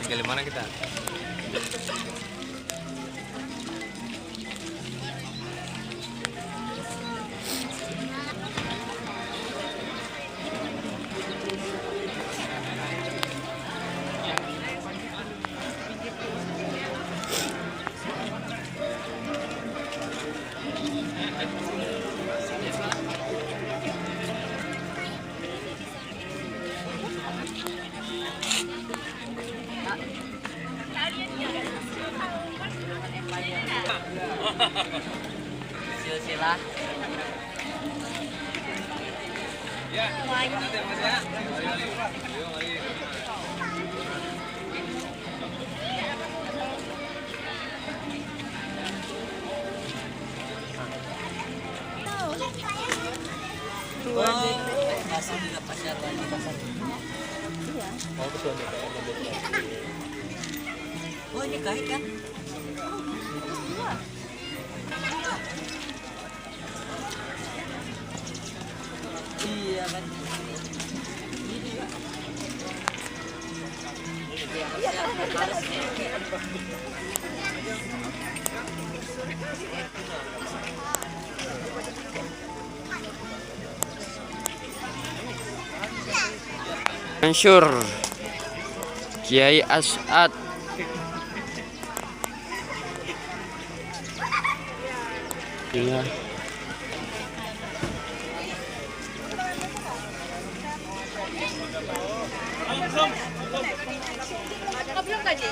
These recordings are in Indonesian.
Tinggal di mana kita? Silsilah. Ya. Langsung juga pasar lagi pasar. Iya. Oh ini kait kan? Iya kan. Mansur Kiai As'ad. Iya. Belum tadi.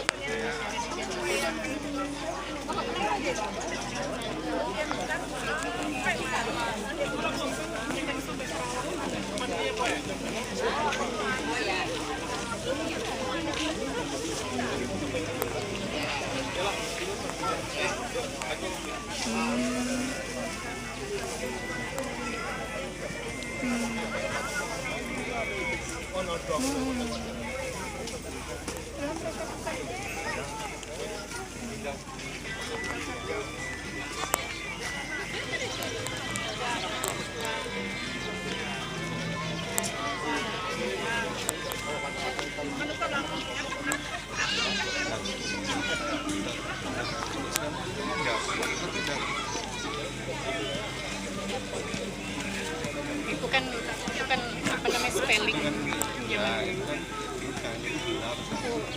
Bukan apa namanya spelling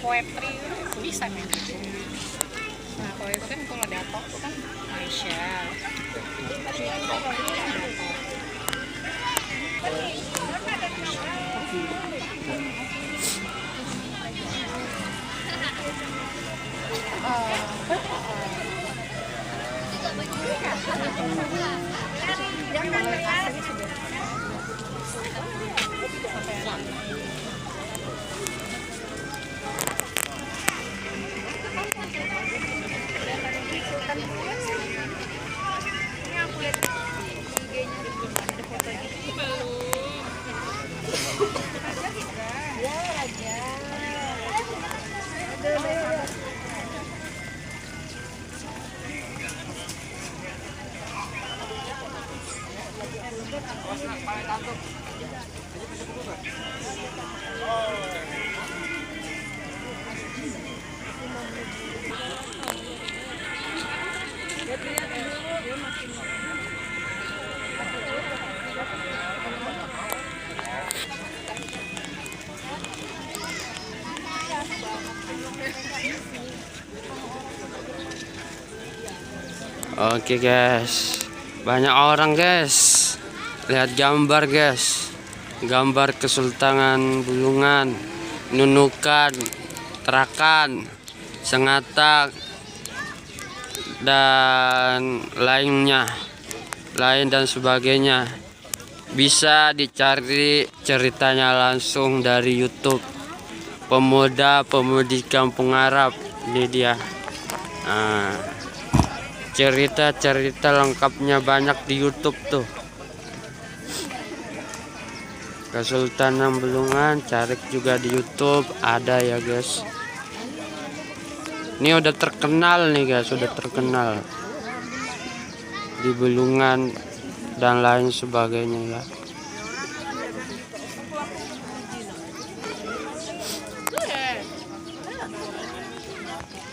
poetry bisa nih. Nah kalau itu kan kalau datok itu kan Malaysia. Oke guys, banyak orang guys. Lihat gambar guys, gambar Kesultanan Bulungan, Nunukan, Tarakan, Sengatak, dan lain dan sebagainya. Bisa dicari ceritanya langsung dari YouTube. Pemuda-pemudi Kampung Arab, ini dia. Cerita-cerita lengkapnya banyak di YouTube tuh. Kesultanan Bulungan, cari juga di YouTube ada ya guys. Ini udah terkenal nih guys, sudah terkenal di Bulungan dan lain sebagainya ya.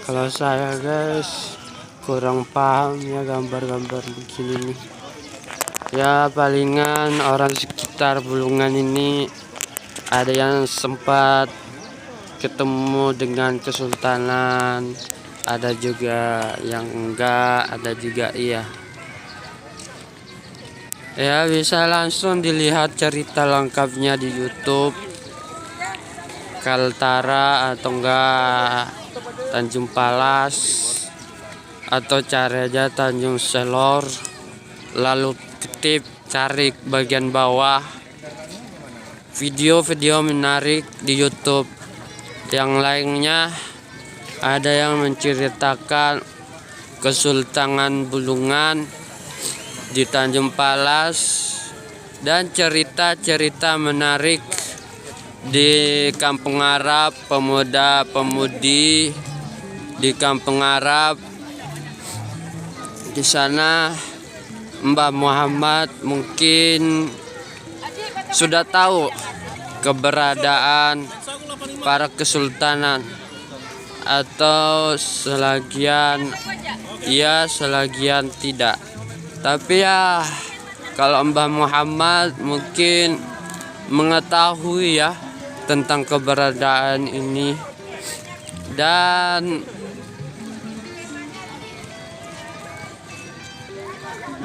Kalau saya guys kurang paham ya gambar-gambar begini nih. Ya palingan orang sekitar Bulungan ini ada yang sempat ketemu dengan Kesultanan, ada juga yang enggak, ada juga iya. Ya bisa langsung dilihat cerita lengkapnya di YouTube Kaltara atau enggak Tanjung Palas, atau cari aja Tanjung Selor, lalu ketik cari bagian bawah video-video menarik di YouTube. Yang lainnya ada yang menceritakan Kesultanan Bulungan di Tanjung Palas dan cerita-cerita menarik di Kampung Arab, pemuda-pemudi di Kampung Arab. Di sana Mbah Muhammad mungkin sudah tahu keberadaan para kesultanan, atau sebagian iya sebagian tidak. Tapi ya kalau Mbah Muhammad mungkin mengetahui ya tentang keberadaan ini. Dan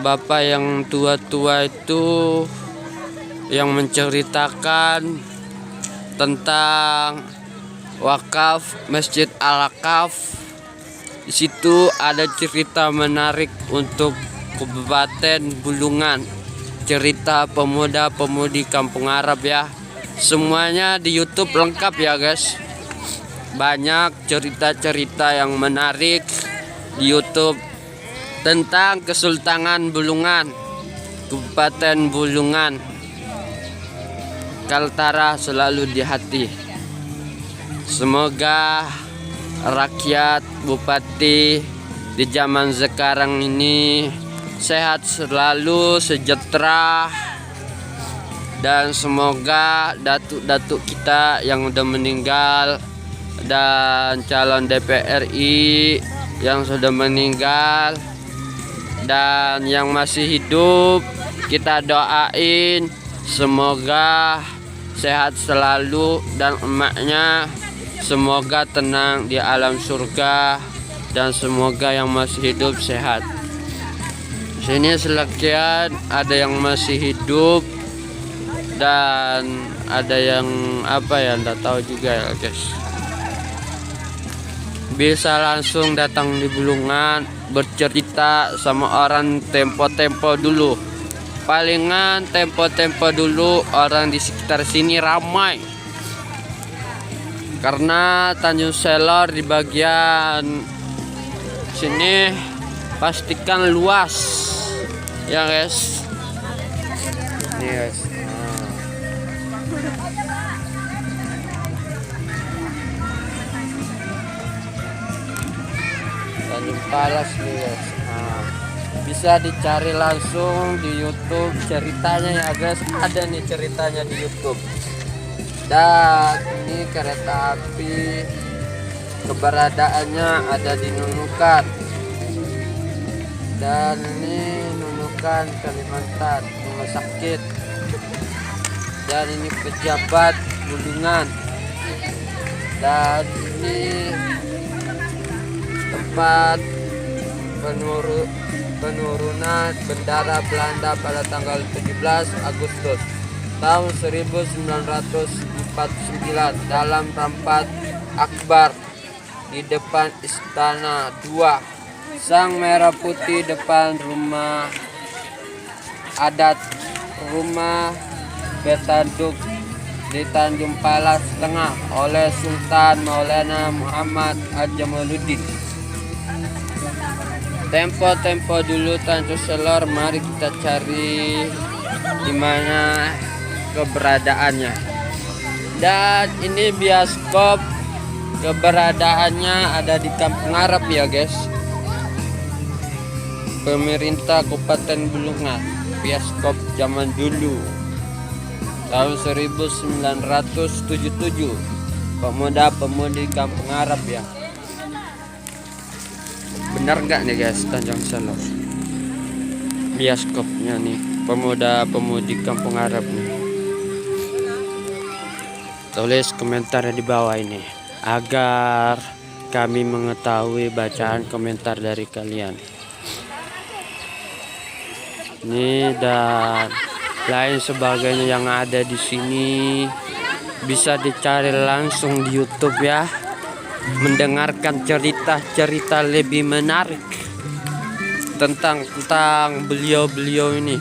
bapak yang tua-tua itu yang menceritakan tentang wakaf Masjid Al-Aqaf. Di situ ada cerita menarik untuk Kabupaten Bulungan, cerita pemuda-pemudi Kampung Arab ya. Semuanya di YouTube lengkap ya guys. Banyak cerita-cerita yang menarik di YouTube tentang Kesultanan Bulungan, Kabupaten Bulungan. Kaltara selalu di hati. Semoga rakyat bupati di zaman sekarang ini sehat selalu, sejahtera, dan semoga datuk-datuk kita yang udah meninggal dan calon DPRI yang sudah meninggal dan yang masih hidup, kita doain semoga sehat selalu, dan emaknya semoga tenang di alam surga, dan semoga yang masih hidup sehat. Sini sebagian ada yang masih hidup dan ada yang apa ya, enggak tahu juga ya guys. Bisa langsung datang di Bulungan, bercerita sama orang tempo-tempo dulu. Palingan tempo-tempo dulu orang di sekitar sini ramai. Karena Tanjung Selor di bagian sini pastikan luas. Ya guys. Ini guys. Tanjung Palas nih guys. Bisa dicari langsung di YouTube ceritanya ya guys. Ada nih ceritanya di YouTube. Dan ini kereta api keberadaannya ada di Nunukan. Dan ini Nunukan Kalimantan, rumah sakit. Dan ini pejabat Bulungan. Dan ini tempat penurunan bendera Belanda pada tanggal 17 Agustus tahun 1949 dalam rapat akbar di depan Istana II. Sang merah putih depan rumah adat rumah Betaduk di Tanjung Palas Tengah oleh Sultan Maulana Muhammad Ajamaluddin. Tempo-tempo dulu Tanjung Selor, mari kita cari di mana keberadaannya. Dan ini bioskop keberadaannya ada di Kampung Arab ya guys. Pemerintah Kabupaten Bulungan, bioskop zaman dulu tahun 1977. pemuda-pemudi kampung Arab ya. Benar nggak nih guys, Tanjung Selor bioskopnya nih, pemuda-pemudi kampung Arab nih? Tulis komentar di bawah ini agar kami mengetahui bacaan komentar dari kalian. Ini dan lain sebagainya yang ada di sini bisa dicari langsung di YouTube ya. Mendengarkan cerita-cerita lebih menarik tentang beliau-beliau ini.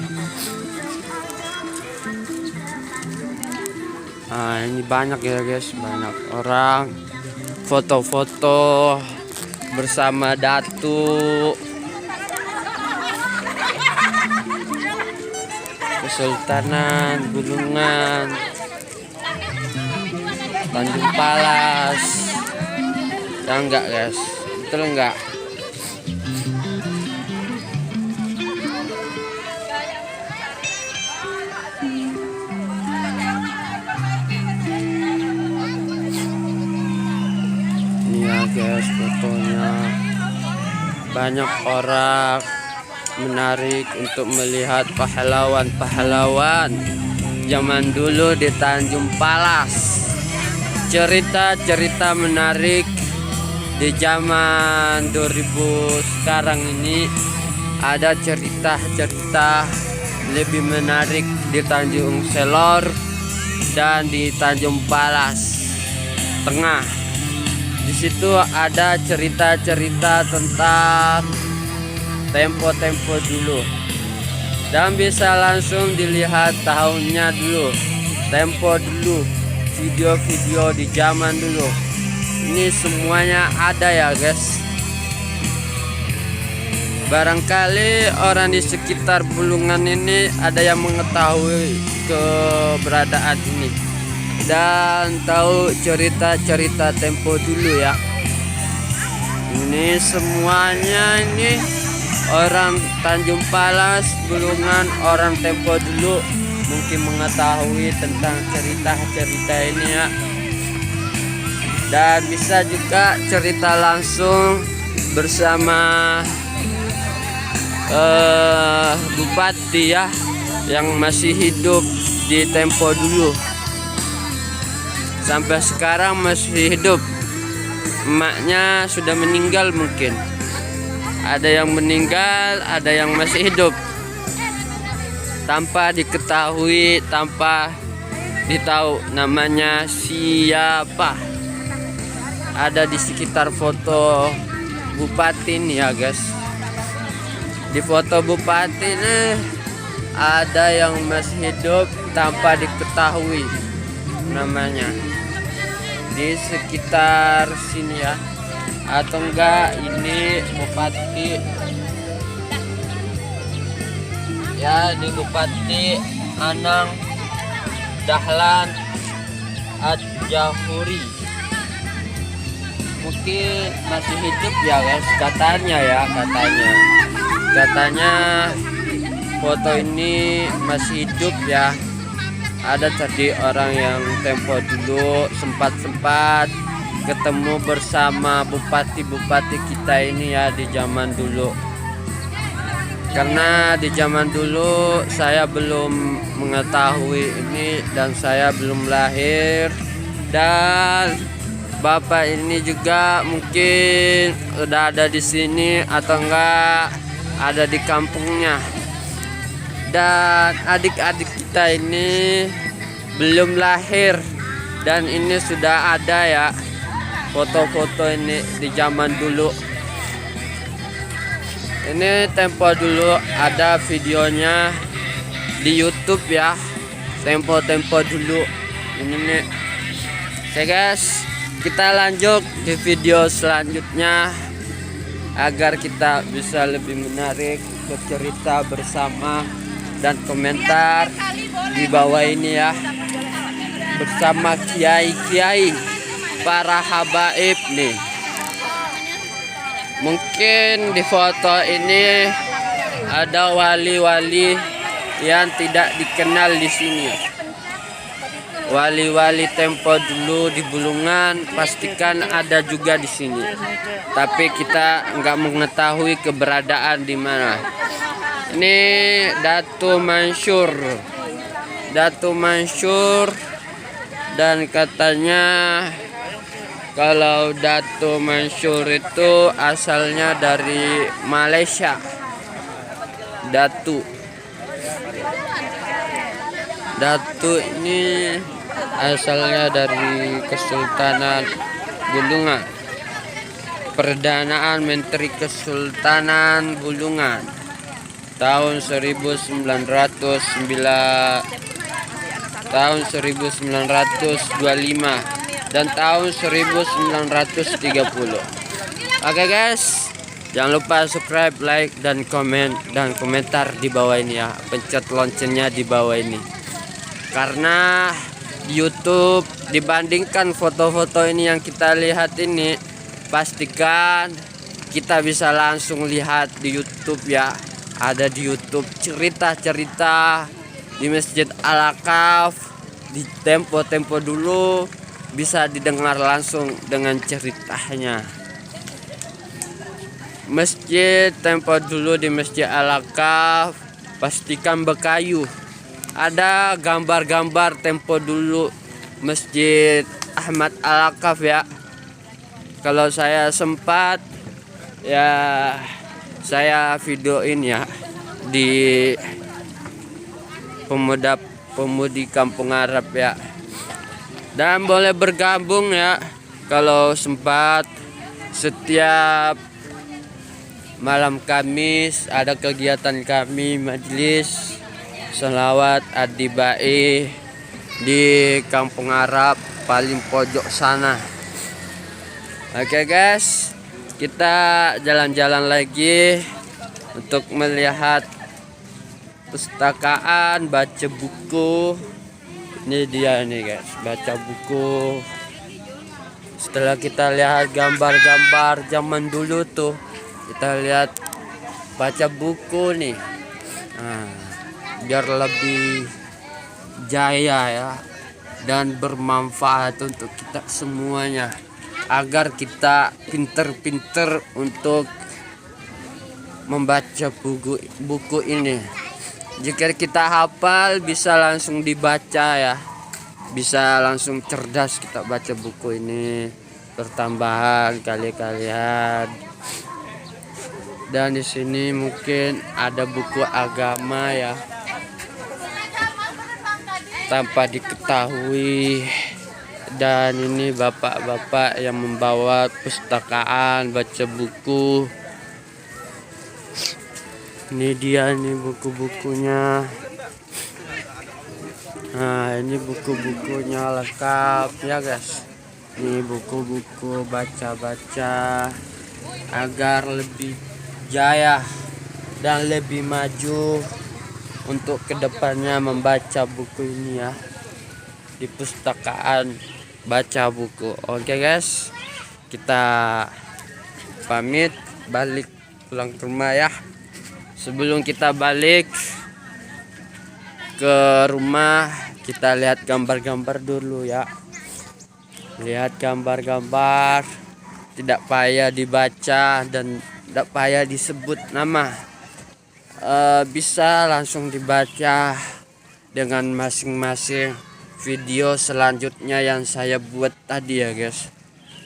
Nah, ini banyak ya guys, banyak orang foto-foto bersama Datuk, Kesultanan Bulungan, Tanjung Palas. Ya enggak guys, betul enggak? Ini ya guys fotonya, banyak orang menarik untuk melihat pahlawan-pahlawan zaman dulu di Tanjung Palas. Cerita-cerita menarik di zaman 2000 sekarang ini, ada cerita-cerita lebih menarik di Tanjung Selor dan di Tanjung Palas Tengah. Di situ ada cerita-cerita tentang tempo-tempo dulu, dan bisa langsung dilihat tahunnya dulu, tempo dulu, video-video di zaman dulu. Ini semuanya ada ya guys. Barangkali orang di sekitar Bulungan ini ada yang mengetahui keberadaan ini dan tahu cerita-cerita tempo dulu ya. Ini semuanya ini orang Tanjung Palas, Bulungan, orang tempo dulu mungkin mengetahui tentang cerita-cerita ini ya. Dan bisa juga cerita langsung bersama bupati ya, yang masih hidup di tempo dulu. Sampai sekarang masih hidup. Emaknya sudah meninggal mungkin. Ada yang meninggal, ada yang masih hidup. Tanpa diketahui, tanpa ditahu namanya siapa. Ada di sekitar foto bupati nih ya guys. Di foto bupati nih ada yang masih hidup tanpa diketahui namanya. Di sekitar sini ya. Atau enggak ini bupati ya, di Bupati Anang Dahlan Ad-Jafuri mungkin masih hidup ya guys, katanya ya, katanya foto ini masih hidup ya. Ada tadi orang yang tempo dulu sempat ketemu bersama bupati-bupati kita ini ya di zaman dulu. Karena di zaman dulu saya belum mengetahui ini dan saya belum lahir, dan bapak ini juga mungkin udah ada di sini atau enggak ada di kampungnya. Dan adik-adik kita ini belum lahir dan ini sudah ada ya foto-foto ini di zaman dulu. Ini tempo dulu ada videonya di YouTube ya, tempo-tempo dulu ini nih. Oke guys, kita lanjut di video selanjutnya agar kita bisa lebih menarik bercerita bersama dan komentar di bawah ini ya, bersama kiai-kiai, para habaib nih. Mungkin di foto ini ada wali-wali yang tidak dikenal di sini. wali-wali tempo dulu di Bulungan, pastikan ada juga di sini. Tapi kita nggak mengetahui keberadaan di mana. Ini Datu Mansur, dan katanya kalau Datu Mansur itu asalnya dari Malaysia. Datu ini asalnya dari Kesultanan Bulungan. Perdanaan Menteri Kesultanan Bulungan tahun 1925 dan tahun 1930. Oke guys, jangan lupa subscribe, like, dan komen dan komentar di bawah ini ya. Pencet loncengnya di bawah ini. Karena di YouTube dibandingkan foto-foto ini yang kita lihat ini, pastikan kita bisa langsung lihat di YouTube ya. Ada di YouTube cerita-cerita di Masjid Al-Aqaf di tempo-tempo dulu, bisa didengar langsung dengan ceritanya. Masjid tempo dulu di Masjid Al-Aqaf pastikan berkayu. Ada gambar-gambar tempo dulu Masjid Ahmad Al-Aqaf ya. Kalau saya sempat ya, saya videoin ya di pemuda-pemudi Kampung Arab ya. Dan boleh bergabung ya kalau sempat. Setiap malam Kamis ada kegiatan kami, majelis selawat adibai di Kampung Arab paling pojok sana. Oke guys, kita jalan-jalan lagi untuk melihat pustakaan, baca buku. Ini dia nih guys, baca buku. Setelah kita lihat gambar-gambar zaman dulu tuh, kita lihat baca buku nih. Biar lebih jaya ya dan bermanfaat untuk kita semuanya, agar kita pinter-pinter untuk membaca buku ini. Jika kita hafal bisa langsung dibaca ya, bisa langsung cerdas kita baca buku ini, bertambahan kali-kalian. Dan di sini mungkin ada buku agama ya, tanpa diketahui. Dan ini bapak-bapak yang membawa pustakaan baca buku. Ini dia nih buku-bukunya. Nah, ini buku-bukunya lengkap ya guys. Ini buku-buku baca-baca agar lebih jaya dan lebih maju untuk kedepannya membaca buku ini ya, di pustakaan baca buku. Oke guys, kita pamit balik pulang ke rumah ya. Sebelum kita balik ke rumah, kita lihat gambar-gambar dulu ya. Lihat gambar-gambar, tidak payah dibaca dan tidak payah disebut nama. Bisa langsung dibaca dengan masing-masing video selanjutnya yang saya buat tadi ya guys.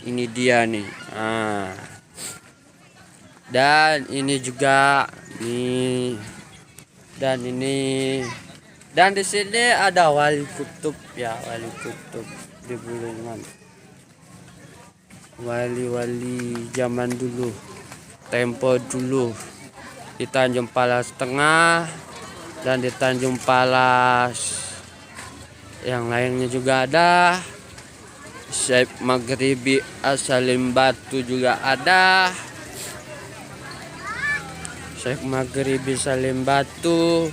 Ini dia nih. Dan ini juga nih. Dan ini. Dan di sini ada wali kutub ya, wali kutub di Bulungan. Wali-wali zaman dulu, tempo dulu, di Tanjung Palas Tengah dan di Tanjung Palas yang lainnya juga ada. Syekh Maghribi As-Salim Batu juga ada. Syekh Maghribi Salim Batu,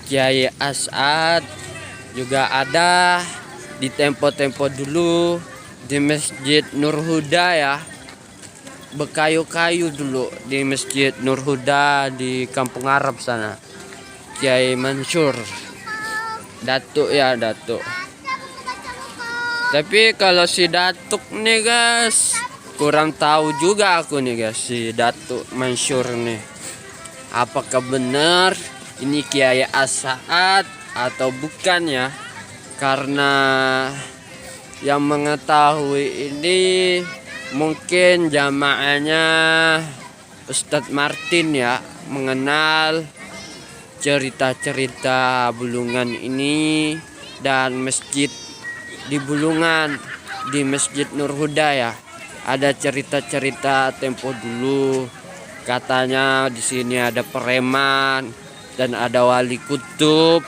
Kiai As'ad juga ada di tempo-tempo dulu di Masjid Nur Huda ya. Berkayu-kayu dulu di Masjid Nur Huda di Kampung Arab sana. Kiai Mansur, Datuk ya, Datuk. Tapi kalau si Datuk nih guys, kurang tahu juga aku nih guys, si Datuk Mansur nih. Apakah benar ini Kiai Asaat atau bukan ya? Karena yang mengetahui ini mungkin jamaahnya Ustadz Martin ya, mengenal cerita-cerita Bulungan ini dan masjid di Bulungan, di Masjid Nur Huda ya. Ada cerita-cerita tempo dulu. Katanya di sini ada preman dan ada wali kutub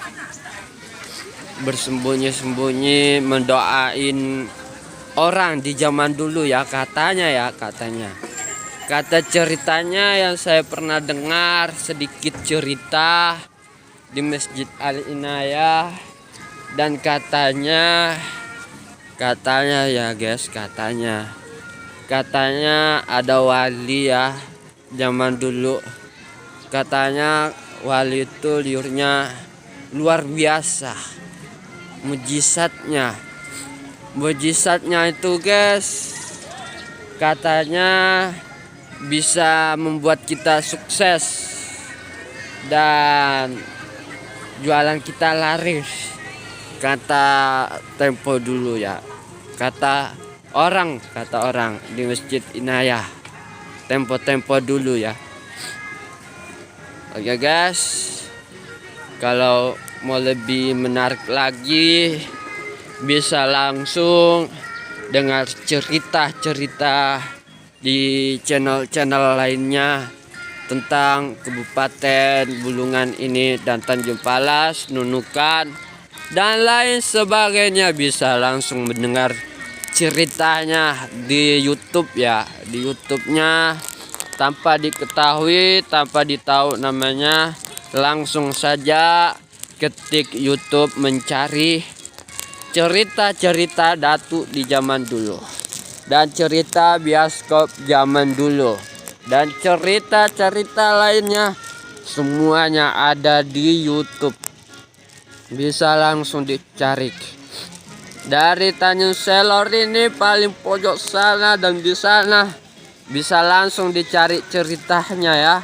bersembunyi-sembunyi mendoain orang di zaman dulu ya, katanya ya, katanya. Kata ceritanya yang saya pernah dengar, sedikit cerita di Masjid Al Inayah, dan katanya ya guys, katanya ada wali ya zaman dulu. Katanya wali itu liurnya luar biasa, mujizatnya itu guys, katanya bisa membuat kita sukses dan jualan kita laris, kata tempo dulu ya, kata orang di Masjid Inayah tempo dulu ya. Oke guys, kalau mau lebih menarik lagi bisa langsung dengar cerita-cerita di channel lainnya tentang Kabupaten Bulungan ini dan Tanjung Palas, Nunukan dan lain sebagainya. Bisa langsung mendengar ceritanya di YouTube ya, di YouTube-nya tanpa diketahui, tanpa ditahu namanya, langsung saja ketik YouTube mencari cerita-cerita Datuk di zaman dulu dan cerita bioskop zaman dulu dan cerita-cerita lainnya, semuanya ada di YouTube. Bisa langsung dicari. Dari Tanjung Selor ini paling pojok sana dan di sana bisa langsung dicari ceritanya ya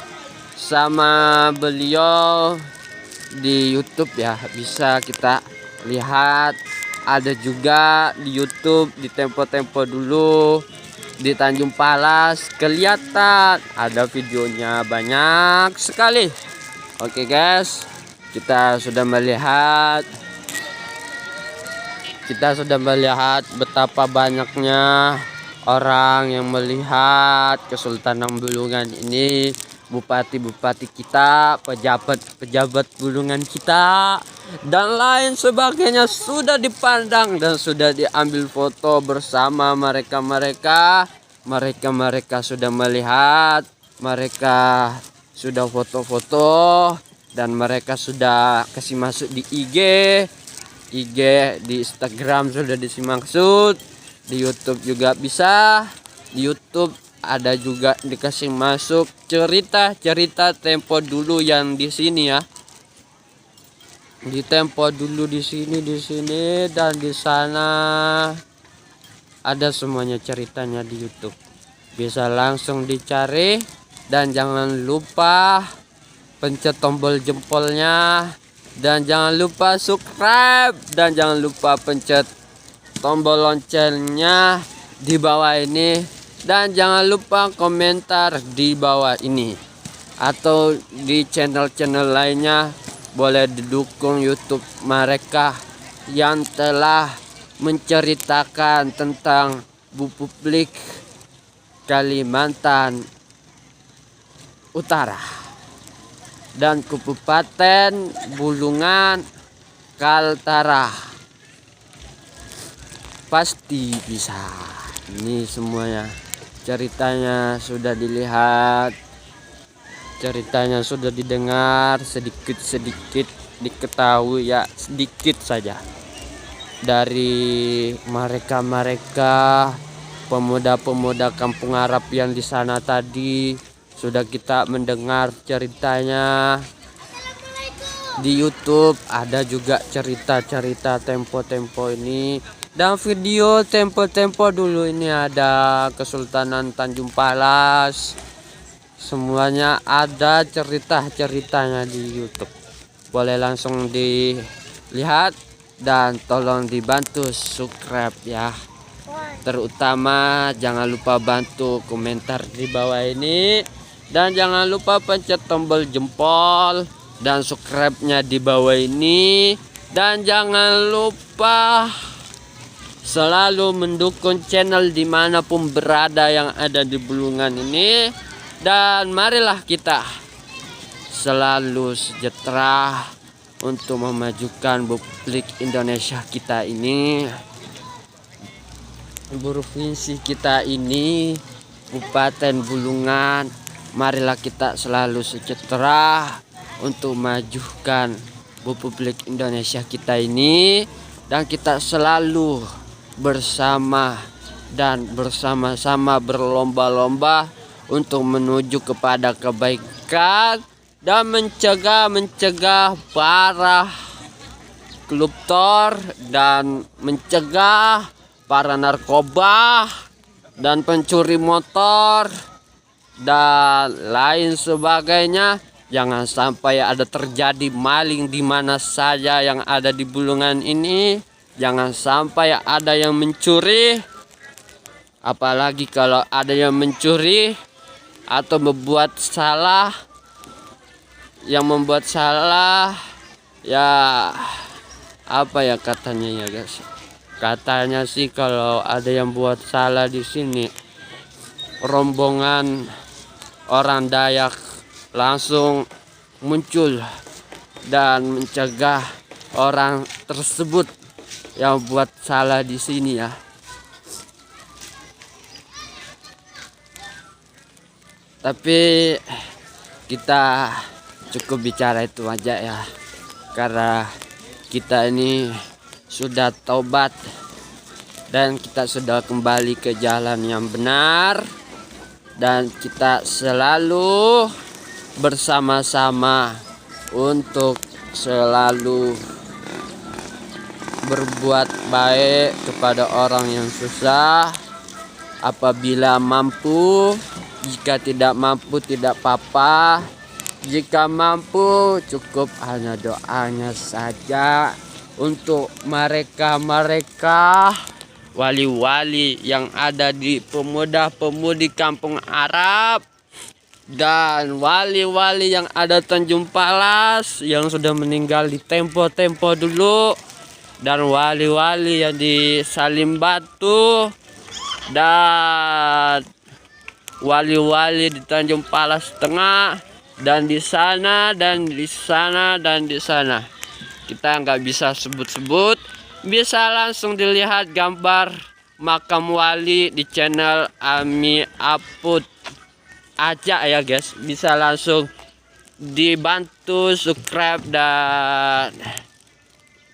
sama beliau di YouTube ya. Bisa kita lihat, ada juga di YouTube di tempo-tempo dulu di Tanjung Palas, kelihatan ada videonya banyak sekali. Oke guys, kita sudah melihat betapa banyaknya orang yang melihat Kesultanan Bulungan ini, bupati-bupati kita, pejabat Bulungan kita dan lain sebagainya sudah dipandang dan sudah diambil foto bersama mereka sudah melihat, mereka sudah foto-foto dan mereka sudah kasih masuk di IG, di Instagram sudah dimaksud, di YouTube juga bisa. Di YouTube ada juga dikasih masuk cerita-cerita tempo dulu yang di sini ya. Di tempo dulu di sini dan di sana ada semuanya ceritanya di YouTube. Bisa langsung dicari dan jangan lupa pencet tombol jempolnya dan jangan lupa subscribe dan jangan lupa pencet tombol loncengnya di bawah ini dan jangan lupa komentar di bawah ini atau di channel-channel lainnya. Boleh didukung YouTube mereka yang telah menceritakan tentang Republik Kalimantan Utara dan Kabupaten Bulungan Kaltara. Pasti bisa. Ini semuanya ceritanya sudah dilihat, ceritanya sudah didengar, sedikit diketahui ya, sedikit saja dari mereka pemuda-pemuda Kampung Arab yang di sana tadi. Sudah kita mendengar ceritanya di YouTube. Ada juga cerita-cerita tempo-tempo ini Dan video tempo-tempo dulu ini ada Kesultanan Tanjung Palas. Semuanya ada cerita-ceritanya di YouTube. Boleh langsung dilihat dan tolong dibantu subscribe ya. Terutama jangan lupa bantu komentar di bawah ini. Dan jangan lupa pencet tombol jempol dan subscribe-nya di bawah ini. Dan jangan lupa selalu mendukung channel dimanapun berada yang ada di Bulungan ini. Dan marilah kita selalu sejahtera untuk memajukan Republik Indonesia kita ini, provinsi kita ini, Kabupaten Bulungan. Marilah kita selalu sejahtera untuk memajukan Republik Indonesia kita ini. Dan kita selalu bersama dan bersama-sama berlomba-lomba untuk menuju kepada kebaikan dan mencegah para koruptor dan mencegah para narkoba dan pencuri motor dan lain sebagainya. Jangan sampai ada terjadi maling di mana saja yang ada di Bulungan ini. Jangan sampai ada yang mencuri. Apalagi kalau ada yang mencuri atau membuat salah. Yang membuat salah ya apa ya katanya ya guys. Katanya sih kalau ada yang buat salah di sini, rombongan orang Dayak langsung muncul dan mencegah orang tersebut yang buat salah di sini ya. Tapi kita cukup bicara itu aja ya, karena kita ini sudah taubat dan kita sudah kembali ke jalan yang benar. Dan kita selalu bersama-sama untuk selalu berbuat baik kepada orang yang susah apabila mampu. Jika tidak mampu tidak apa-apa. Jika mampu cukup hanya doanya saja untuk mereka wali-wali yang ada di pemuda-pemudi kampung Arab dan wali-wali yang ada Tanjung Palas yang sudah meninggal di tempo-tempo dulu, dan wali-wali yang di Salim Batu dan wali-wali di Tanjung Palas Tengah dan di sana dan di sana dan di sana. Kita nggak bisa sebut-sebut, bisa langsung dilihat gambar makam wali di channel Ami Aput aja ya guys. Bisa langsung dibantu subscribe dan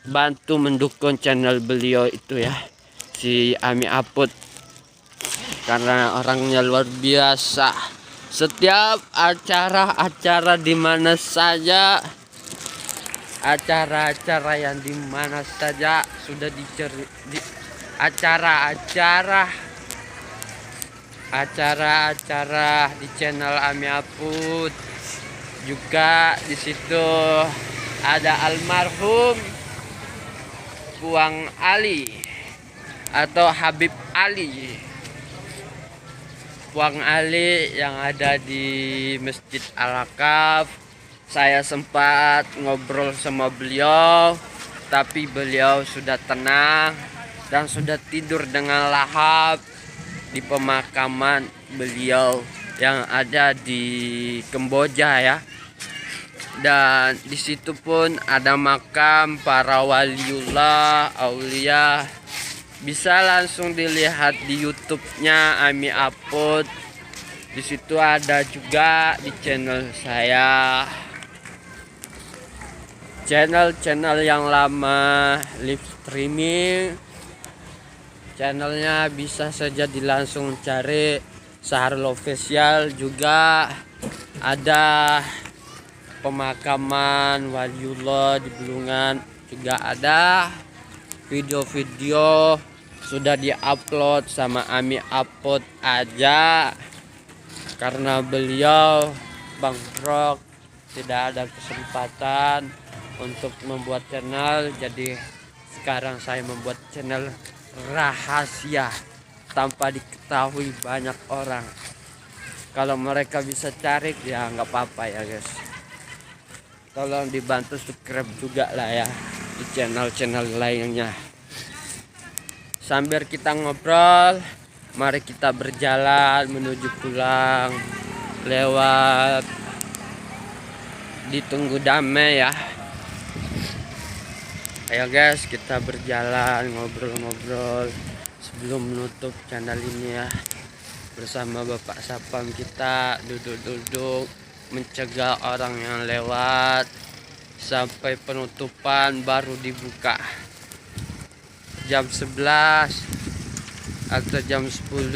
bantu mendukung channel beliau itu ya, si Ami Aput, karena orangnya luar biasa. Setiap acara-acara di mana saja, acara-acara yang di mana saja sudah acara-acara di channel Ami Aput juga. Di situ ada almarhum Puang Ali atau Habib Ali, Puang Ali yang ada di Masjid Al-Aqaf. Saya sempat ngobrol sama beliau, tapi beliau sudah tenang dan sudah tidur dengan lahap di pemakaman beliau yang ada di Kamboja ya. Dan di situ pun ada makam para waliullah, aulia. Bisa langsung dilihat di YouTube-nya Ami Aput. Di situ ada juga di channel saya. Channel yang lama live streaming, channelnya bisa saja langsung cari Saharul Official. Juga ada pemakaman waliullah di Bulungan, juga ada video-video sudah diupload sama Ami Upload aja, karena beliau Bang Rock tidak ada kesempatan untuk membuat channel. Jadi sekarang saya membuat channel rahasia tanpa diketahui banyak orang. Kalau mereka bisa cari ya nggak apa-apa ya guys. Tolong dibantu subscribe juga lah ya di channel-channel lainnya. Sambil kita ngobrol, mari kita berjalan menuju pulang lewat Ditunggu Damai ya. Ayo guys, kita berjalan ngobrol-ngobrol sebelum menutup channel ini ya. Bersama Bapak Sapam kita duduk-duduk mencegah orang yang lewat sampai penutupan baru dibuka jam 11 atau jam 10.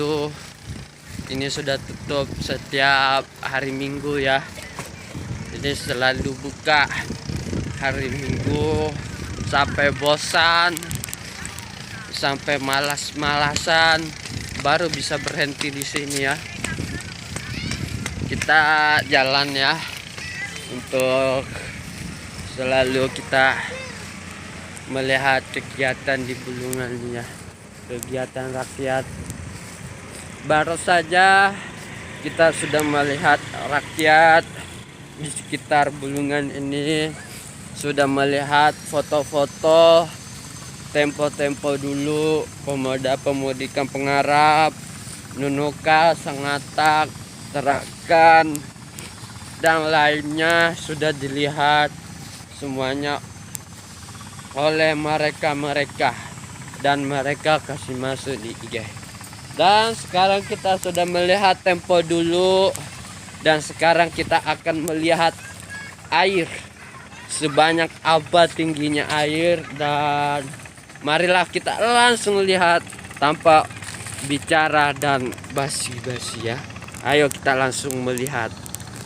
Ini sudah tutup setiap hari Minggu ya. Jadi selalu buka hari Minggu sampai bosan, sampai malas-malasan baru bisa berhenti di sini ya. Kita jalan ya untuk selalu kita melihat kegiatan di Bulungan ya, kegiatan rakyat. Baru saja kita sudah melihat rakyat di sekitar Bulungan ini, sudah melihat foto-foto tempo-tempo dulu pemuda-pemudi Kampung Arab, Nunuka, Sangatak, Terakan, dan lainnya sudah dilihat semuanya oleh mereka dan mereka kasih masuk di IG. Dan sekarang kita sudah melihat tempo dulu, dan sekarang kita akan melihat air sebanyak apa tingginya air. Dan marilah kita langsung lihat tanpa bicara dan basi-basi ya. Ayo kita langsung melihat.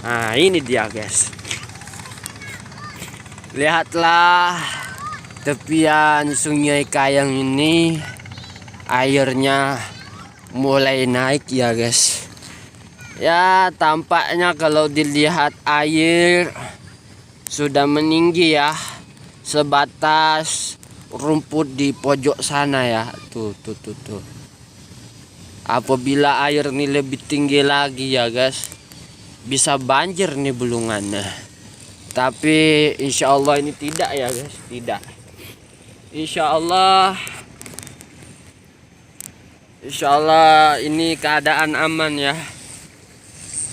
Nah ini dia guys, lihatlah tepian Sungai Kayang ini, airnya mulai naik ya guys. Ya tampaknya kalau dilihat air sudah meninggi ya, sebatas rumput di pojok sana ya. Tuh. Apabila air ini lebih tinggi lagi ya guys, bisa banjir nih Bulungannya. Tapi insya Allah ini tidak ya guys, tidak. Insya Allah ini keadaan aman ya.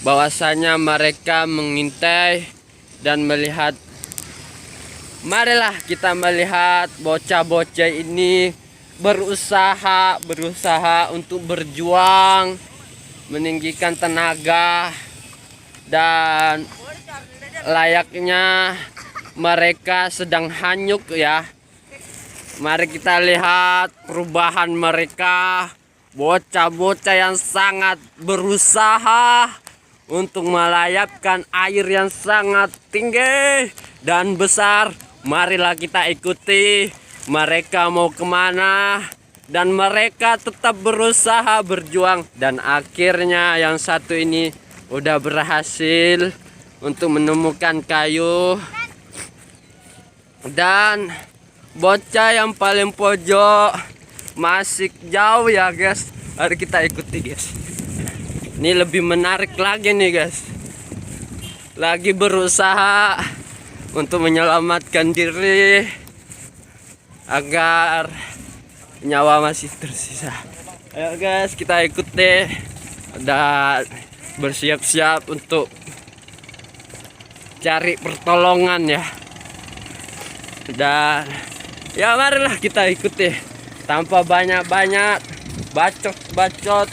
Bahwasanya mereka mengintai dan melihat. Marilah kita melihat bocah-bocah ini berusaha untuk berjuang, meninggikan tenaga, dan layaknya mereka sedang hanyut ya. Mari kita lihat perubahan mereka, bocah-bocah yang sangat berusaha untuk melayapkan air yang sangat tinggi dan besar. Marilah kita ikuti mereka mau kemana, dan mereka tetap berusaha berjuang. Dan akhirnya yang satu ini udah berhasil untuk menemukan kayu, dan bocah yang paling pojok masih jauh ya guys. Mari kita ikuti guys. Ini lebih menarik lagi nih guys, lagi berusaha untuk menyelamatkan diri agar nyawa masih tersisa. Ayo guys kita ikuti dan bersiap-siap untuk cari pertolongan ya. Dan ya marilah kita ikuti tanpa banyak-banyak bacot-bacot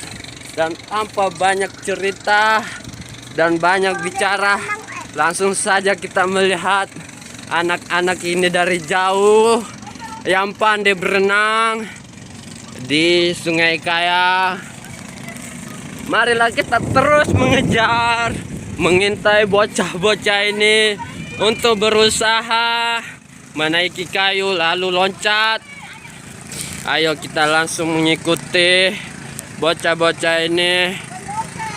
dan tanpa banyak cerita dan banyak bicara. Langsung saja kita melihat anak-anak ini dari jauh yang pandai berenang di Sungai Kayang. Marilah kita terus mengejar, mengintai bocah-bocah ini untuk berusaha menaiki kayu lalu loncat Ayo kita langsung mengikuti bocah-bocah ini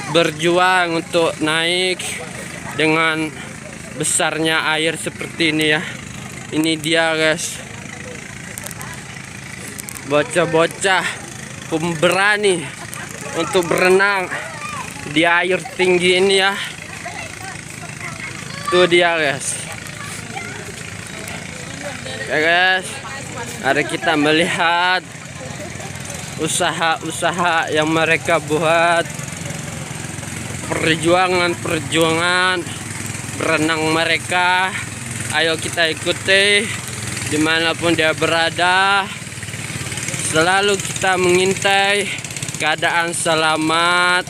berjuang untuk naik dengan besarnya air seperti ini ya. Ini dia guys, bocah-bocah pemberani untuk berenang di air tinggi ini ya. Itu dia guys. Ya guys, mari kita melihat usaha-usaha yang mereka buat, perjuangan berenang mereka. Ayo kita ikuti dimanapun dia berada. Selalu kita mengintai keadaan selamat,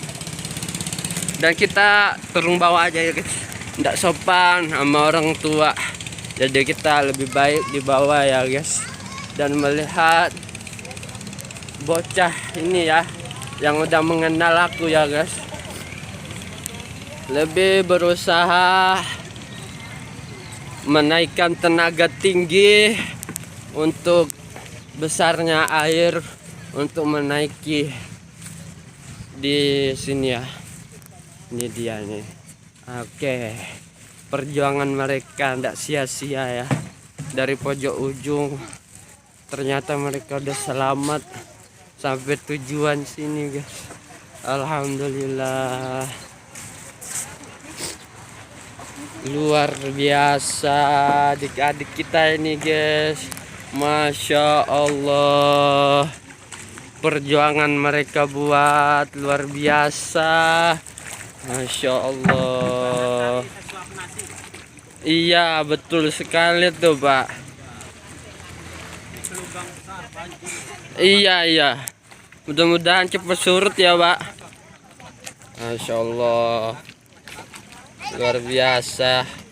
dan kita turun bawah aja ya guys, tidak sopan sama orang tua. Jadi kita lebih baik di bawah ya guys. Dan melihat bocah ini ya, yang udah mengenal aku ya guys, lebih berusaha menaikkan tenaga tinggi untuk besarnya air, untuk menaiki di sini ya. Ini dia nih. Oke, perjuangan mereka tidak sia-sia ya. Dari pojok ujung ternyata mereka udah selamat sampai tujuan sini guys. Alhamdulillah, luar biasa adik-adik kita ini guys. Masya Allah, perjuangan mereka buat luar biasa. Masya Allah. Iya betul sekali tuh Pak. Iya, mudah-mudahan cepat surut ya Pak. Masya Allah, luar biasa.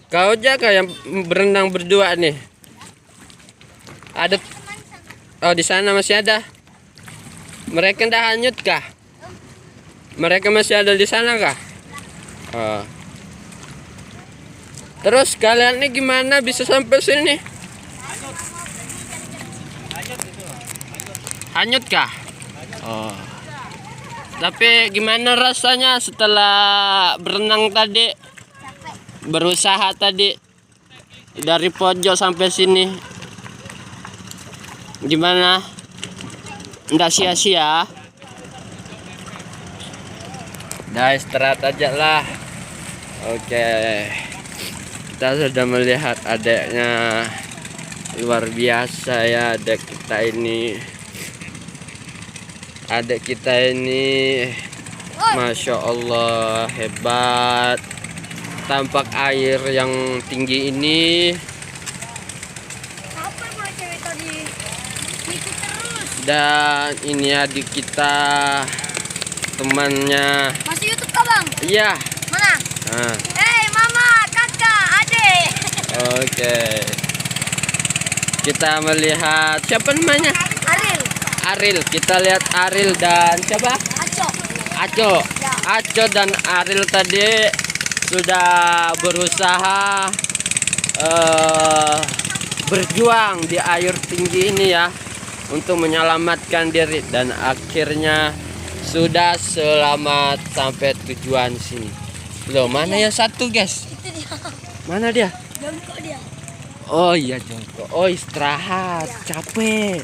Kau aja yang berenang berdua nih. Ada, oh di sana masih ada. Mereka udah hanyut kah? Mereka masih ada di sana kah? Oh. Terus kalian ini gimana bisa sampai sini? Hanyut kah? Oh. Tapi gimana rasanya setelah berenang tadi? Berusaha tadi dari pojok sampai sini. Gimana? Nggak sia-sia. Udah istirahat aja lah. Oke, kita sudah melihat adeknya. Luar biasa ya adek kita ini. Adek kita ini Masya Allah hebat. Tampak air yang tinggi ini. Dan ini adik kita, temannya. Masih YouTube kah bang? Iya. Mana? Nah. Mama, kakak, adik. Oke. Kita melihat siapa namanya? Aril. Kita lihat Aril dan siapa? Aco. Ya. Aco dan Aril tadi sudah berusaha berjuang di air tinggi ini ya, untuk menyelamatkan diri, dan akhirnya sudah selamat sampai tujuan sini. Loh, mana yang satu guys? Itu dia. Mana dia? Jongkok dia. Oh iya jongkok. Oh istirahat, capek.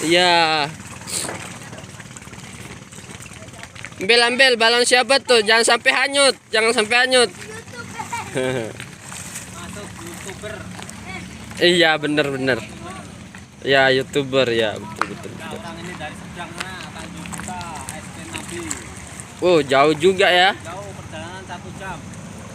Iya. Ambil balon siapa tuh? Jangan sampai hanyut. Iya bener. Ya YouTuber ya, betul. Datang ini dari Sejang Tanjung Kita, SP Nabi. Oh jauh juga ya. Jauh, perjalanan 1 jam.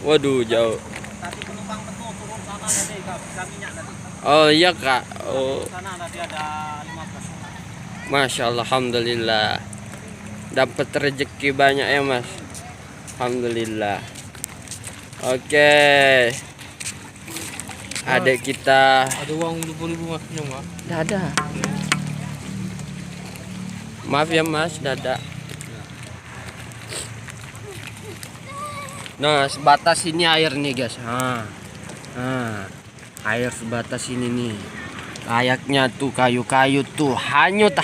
Waduh jauh. Tadi penumpang penuh turun sana tadi, bisa minyak tadi. Oh iya kak. Oh Sana tadi ada 15. Masya Allah, alhamdulillah. Dapat rezeki banyak ya mas. Alhamdulillah. Oke. Adik kita. Ada uang 20.000 mas, nggak? Tidak ada. Maaf ya mas, tidak ada. Nah sebatas ini air nih guys. Nah. air sebatas ini nih. Layaknya tuh kayu-kayu tuh hanyut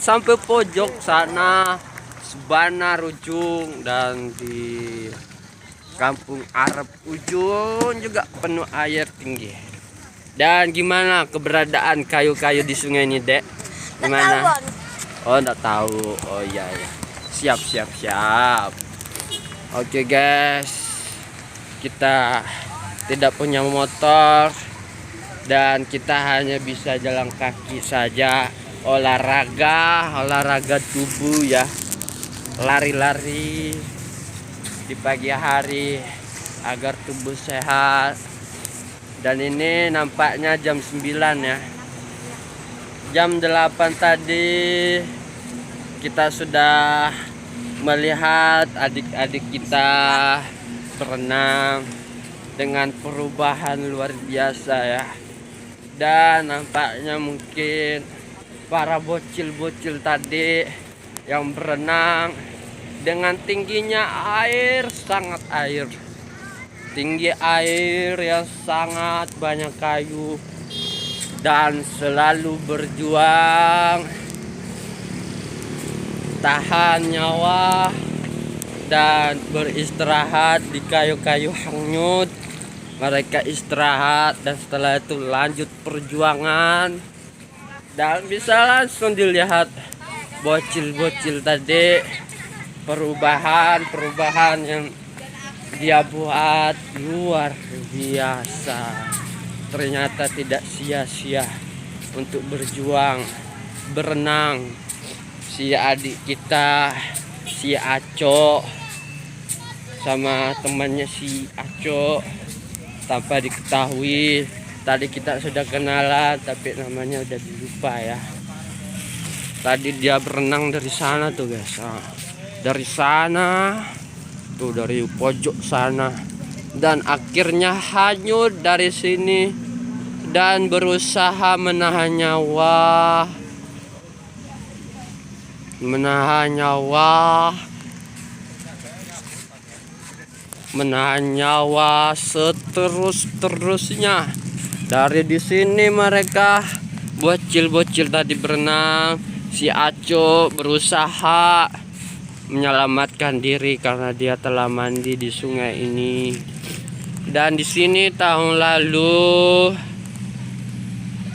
sampai pojok sana, Sebanar ujung, dan di Kampung Arab ujung juga penuh air tinggi. Dan gimana keberadaan kayu-kayu di sungai ini, Dek? Gimana? Oh, enggak tahu. Oh iya ya. Siap. Oke guys. Kita tidak punya motor dan kita hanya bisa jalan kaki saja, olahraga tubuh ya, lari-lari di pagi hari agar tubuh sehat. Dan ini nampaknya jam 9 ya. Jam 8 tadi kita sudah melihat adik-adik kita berenang dengan perubahan luar biasa ya. Dan nampaknya mungkin para bocil-bocil tadi yang berenang dengan tingginya tinggi air yang sangat banyak kayu, dan selalu berjuang tahan nyawa dan beristirahat di kayu-kayu hanyut. Mereka istirahat dan setelah itu lanjut perjuangan. Dan bisa langsung dilihat bocil-bocil tadi, perubahan yang dia buat luar biasa. Ternyata tidak sia-sia untuk berjuang berenang. Si adik kita, si Aco, sama temannya si Aco, tanpa diketahui tadi kita sudah kenalan tapi namanya udah dilupa ya. Tadi dia berenang dari sana tuh guys, dari sana tuh, dari pojok sana, dan akhirnya hanyut dari sini dan berusaha menahan nyawa seterusnya. Dari di sini mereka bocil-bocil tadi berenang, si Aco berusaha menyelamatkan diri karena dia telah mandi di sungai ini. Dan di sini tahun lalu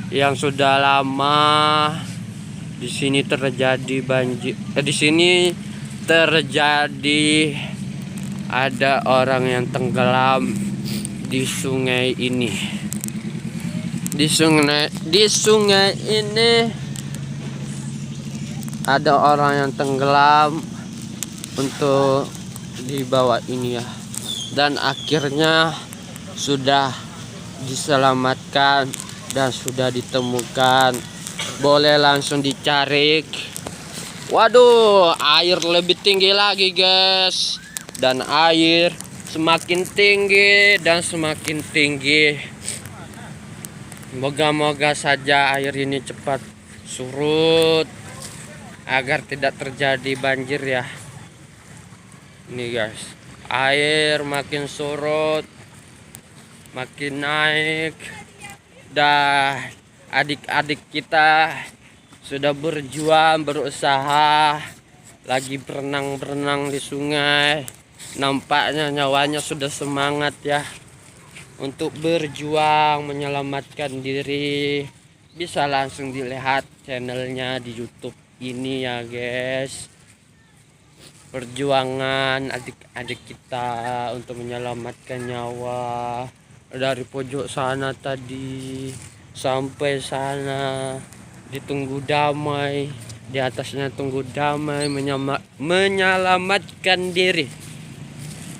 yang sudah lama di sini terjadi banjir. Di sini terjadi ada orang yang tenggelam di sungai ini. Di sungai ini ada orang yang tenggelam untuk dibawa ini ya. Dan akhirnya sudah diselamatkan dan sudah ditemukan. Boleh langsung dicari. Waduh, air lebih tinggi lagi guys. Dan air semakin tinggi dan semakin tinggi. Moga-moga saja air ini cepat surut agar tidak terjadi banjir ya. Ini guys, air makin surut, makin naik. Dan adik-adik kita sudah berjuang, berusaha lagi berenang di sungai. Nampaknya nyawanya sudah semangat ya untuk berjuang menyelamatkan diri. Bisa langsung dilihat channelnya di YouTube ini ya guys. Perjuangan adik-adik kita untuk menyelamatkan nyawa dari pojok sana tadi sampai sana di Tunggu Damai. Di atasnya Tunggu Damai menyelamatkan diri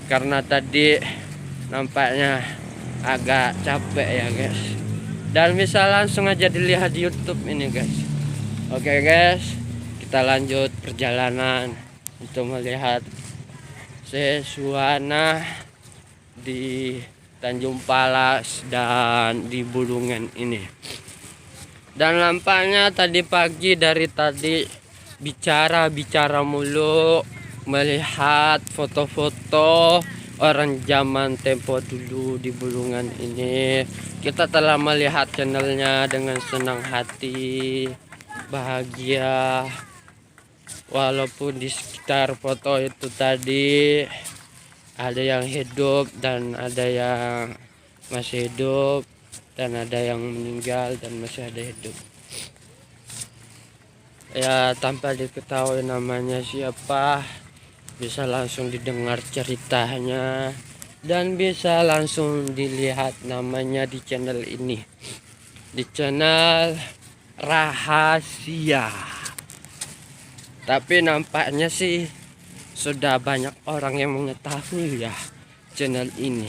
karena tadi nampaknya agak capek ya guys. Dan bisa langsung aja dilihat di YouTube ini guys. Oke guys, kita lanjut perjalanan untuk melihat suasana di Tanjung Palas dan di Bulungan ini. Dan nampaknya tadi pagi dari tadi bicara mulu, melihat foto-foto orang zaman tempo dulu di Bulungan ini. Kita telah melihat channelnya dengan senang hati, bahagia. Walaupun di sekitar foto itu tadi ada yang hidup dan ada yang masih hidup, dan ada yang meninggal dan masih ada hidup. Ya, tanpa diketahui namanya siapa, bisa langsung didengar ceritanya dan bisa langsung dilihat namanya di channel ini, di channel Rahasia. Tapi nampaknya sih sudah banyak orang yang mengetahui ya channel ini.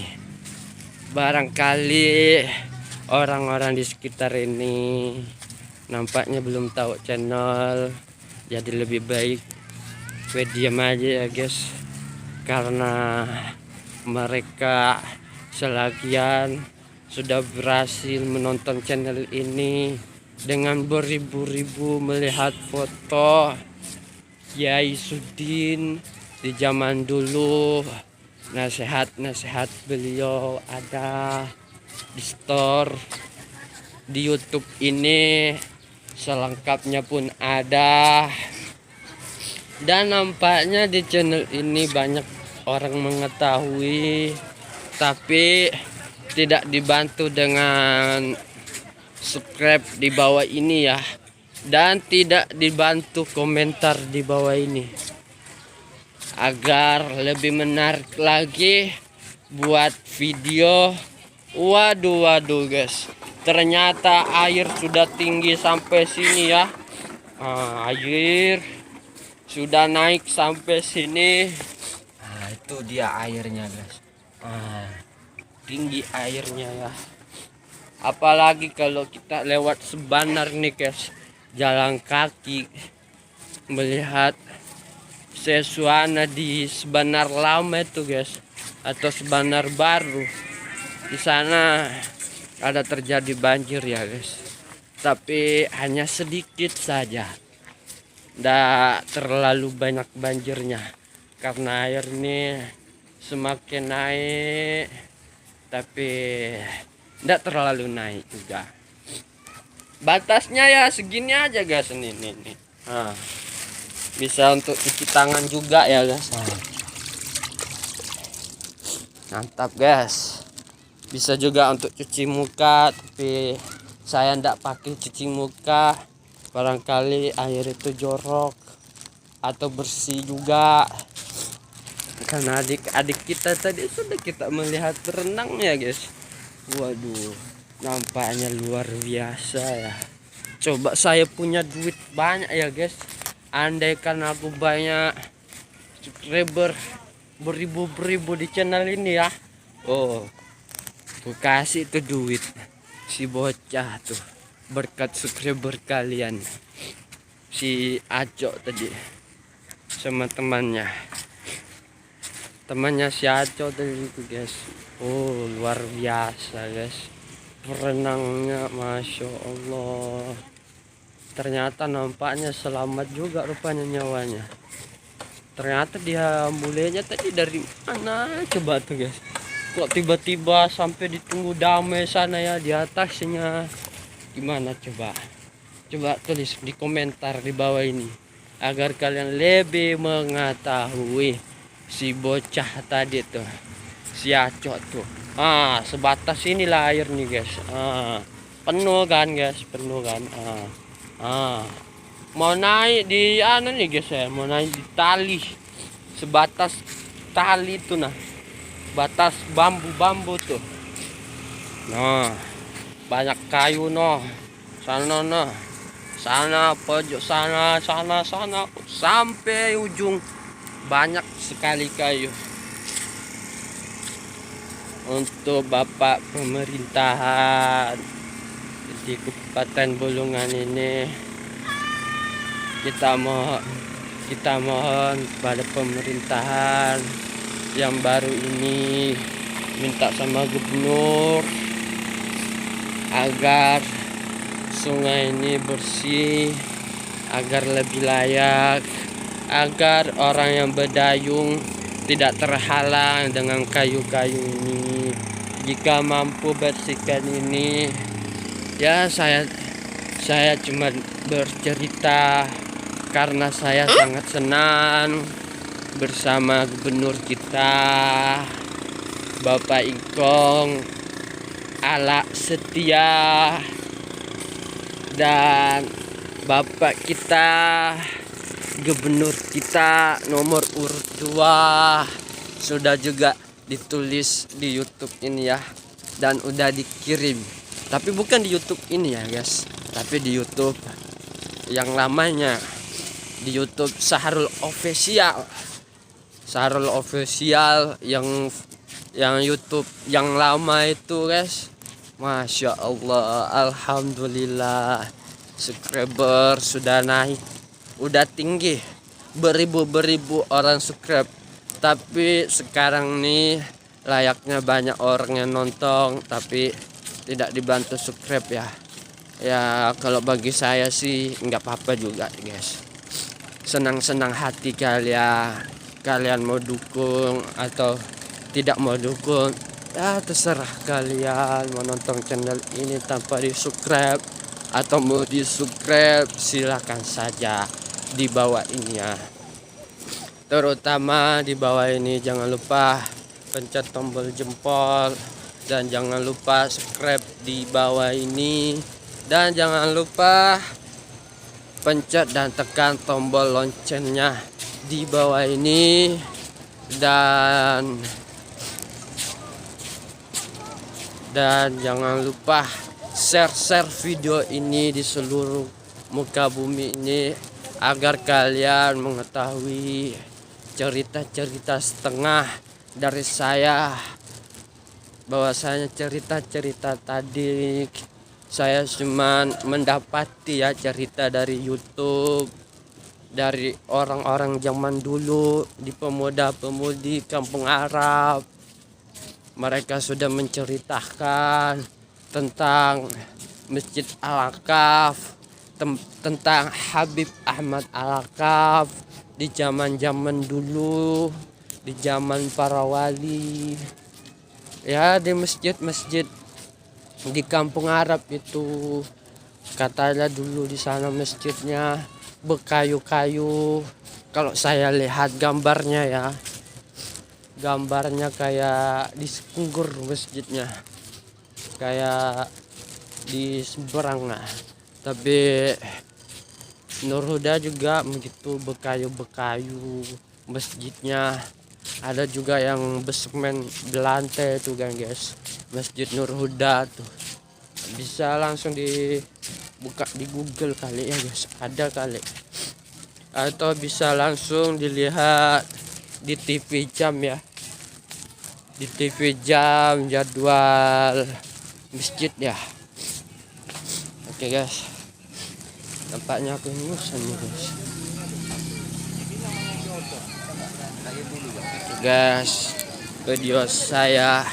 Barangkali orang-orang di sekitar ini nampaknya belum tahu channel, jadi lebih baik gue diam aja ya guys, karena mereka selagian sudah berhasil menonton channel ini dengan beribu-ribu melihat foto Kiai Sudin di zaman dulu. Nasihat-nasihat beliau ada di store di YouTube ini, selengkapnya pun ada. Dan nampaknya di channel ini banyak orang mengetahui, tapi tidak dibantu dengan subscribe di bawah ini ya, dan tidak dibantu komentar di bawah ini, agar lebih menarik lagi buat video. Waduh guys, ternyata air sudah tinggi sampai sini ya. Air sudah naik sampai sini. Itu dia airnya guys. Tinggi airnya ya. Apalagi kalau kita lewat Sebanar nih guys, jalan kaki, melihat sesuatu di Sebanar lama itu guys, atau Sebanar baru. Di sana ada terjadi banjir ya guys, tapi hanya sedikit saja, tidak terlalu banyak banjirnya, karena air ini semakin naik tapi tidak terlalu naik juga. Batasnya ya segini aja guys, nih. Bisa untuk cuci tangan juga ya guys. Mantap guys. Bisa juga untuk cuci muka, tapi saya ndak pakai cuci muka, barangkali air itu jorok atau bersih juga, karena adik-adik kita tadi sudah kita melihat berenang ya guys. Waduh, nampaknya luar biasa ya. Coba saya punya duit banyak ya guys, andaikan aku banyak subscriber beribu-ribu di channel ini ya, aku kasih tuh duit si bocah tuh berkat subscriber kalian, si Acok tadi sama temannya si Acok tadi itu guys. Luar biasa guys, berenangnya masya Allah. Ternyata nampaknya selamat juga rupanya nyawanya. Ternyata dia mulainya tadi dari mana coba tuh guys, kok tiba-tiba sampai di Tunggu Damai sana ya, di atasnya gimana coba tulis di komentar di bawah ini, agar kalian lebih mengetahui si bocah tadi tuh, si Acok tuh. Sebatas inilah air nih guys. Penuh kan guys, mau naik di nih guys ya, mau naik di tali, sebatas tali itu nah, batas bambu tuh. Banyak kayu sana pojok sana sampai ujung, banyak sekali kayu. Untuk Bapak pemerintahan di Kabupaten Bulungan ini, kita mohon kepada pemerintahan yang baru ini, minta sama gubernur agar sungai ini bersih, agar lebih layak, agar orang yang berdayung tidak terhalang dengan kayu-kayu ini. Jika mampu bersihkan ini, ya saya cuma bercerita karena saya sangat senang bersama gubernur kita Bapak Ingkong Ala Setia dan Bapak kita gubernur kita nomor urut 2 sudah juga ditulis di YouTube ini ya, dan udah dikirim, tapi bukan di YouTube ini ya guys, tapi di YouTube yang lamanya, di YouTube Sahrul Official yang YouTube yang lama itu guys. Masya Allah, alhamdulillah, subscriber sudah naik, udah tinggi, beribu-beribu orang subscribe. Tapi sekarang nih layaknya banyak orang yang nonton tapi tidak dibantu subscribe ya. Ya kalau bagi saya sih nggak apa-apa juga guys. Senang-senang hati kalian mau dukung atau tidak mau dukung, ya terserah kalian mau nonton channel ini tanpa di subscribe atau mau di subscribe, silahkan saja di bawah ini ya. Terutama di bawah ini jangan lupa pencet tombol jempol dan jangan lupa subscribe di bawah ini, dan jangan lupa pencet dan tekan tombol loncengnya di bawah ini, dan jangan lupa share video ini di seluruh muka bumi ini agar kalian mengetahui cerita-cerita setengah dari saya. Bahwasanya cerita-cerita tadi saya cuma mendapati ya cerita dari YouTube, dari orang-orang zaman dulu, di pemuda-pemudi kampung Arab. Mereka sudah menceritakan tentang Masjid Al-Aqaf, tentang Habib Ahmad Al-Aqaf di zaman-zaman dulu, di zaman para wali. Ya, di masjid-masjid di kampung Arab itu katanya dulu di sana masjidnya berkayu-kayu. Kalau saya lihat gambarnya kayak di Senggur masjidnya, kayak di seberang lah. Tapi Nur Huda juga begitu berkayu masjidnya. Ada juga yang besemen belantai tuh kan guys, Masjid Nur Huda tuh. Bisa langsung dibuka di Google kali ya guys, ada kali. Atau bisa langsung dilihat di TV Jam ya, di TV Jam jadwal masjid ya. Oke guys, tampaknya aku ngusan nih guys. Guys, video saya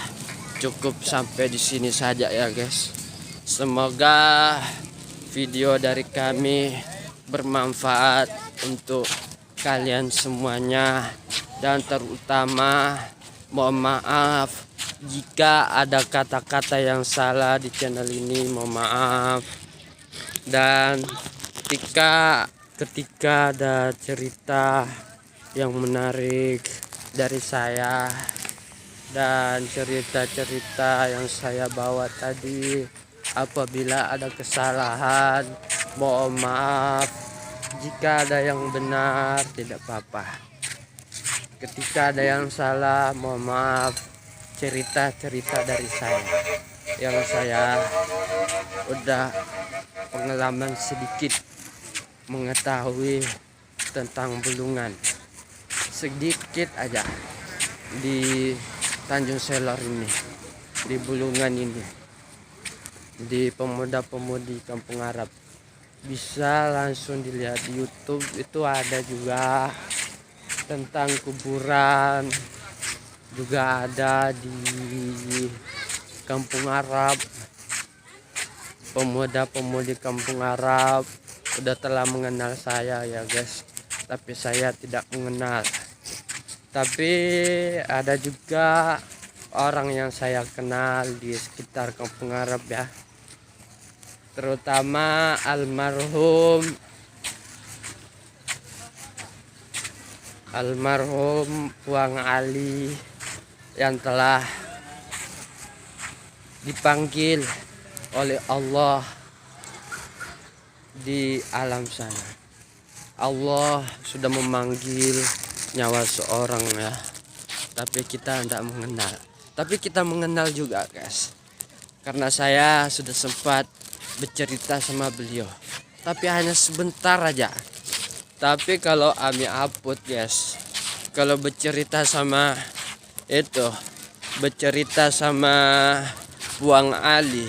cukup sampai di sini saja ya guys. Semoga video dari kami bermanfaat untuk kalian semuanya, dan terutama mohon maaf jika ada kata-kata yang salah di channel ini, mohon maaf. Dan ketika ada cerita yang menarik dari saya dan cerita-cerita yang saya bawa tadi, apabila ada kesalahan mohon maaf. Jika ada yang benar tidak apa-apa, ketika ada yang salah mohon maaf. Cerita-cerita dari saya yang saya udah pengalaman sedikit mengetahui tentang Bulungan sedikit aja di Tanjung Selor ini, di Bulungan ini, di pemuda-pemudi kampung Arab. Bisa langsung dilihat di YouTube, itu ada juga tentang kuburan, juga ada di kampung Arab. Pemuda-pemudi kampung Arab udah telah mengenal saya ya guys, tapi saya tidak mengenal. Tapi ada juga orang yang saya kenal di sekitar Kampung Arab ya, terutama almarhum Puang Ali yang telah dipanggil oleh Allah di alam sana. Allah sudah memanggil nyawa seorang ya, tapi kita tidak mengenal. Tapi kita mengenal juga guys, karena saya sudah sempat bercerita sama beliau, tapi hanya sebentar aja. Tapi kalau Ami Aput guys, kalau bercerita sama Puang Ali,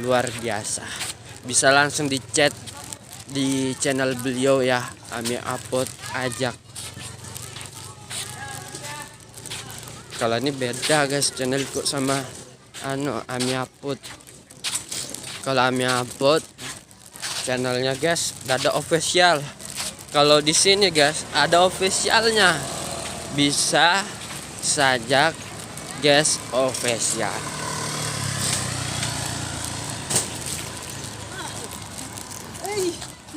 luar biasa. Bisa langsung di chat di channel beliau ya, Ami Aput ajak. Kalau ini beda guys channelku sama Ami Aput. Kalau Ami Aput channelnya guys gak ada official. Kalau di sini guys ada officialnya. Bisa saja guys official.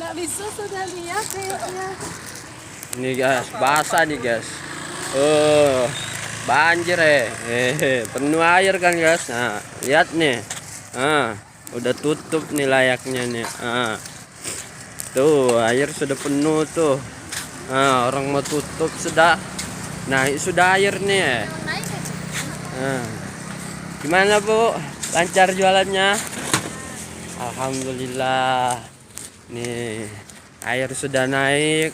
Nggak bisa sudah lihat kayaknya. Ini guys basah nih guys. Banjir penuh air kan guys. Nah, lihat nih. Udah tutup nih layaknya nih. Tuh, air sudah penuh tuh. Orang mau tutup sudah. Nah, sudah air nih. Gimana Bu? Lancar jualannya? Alhamdulillah. Nih, air sudah naik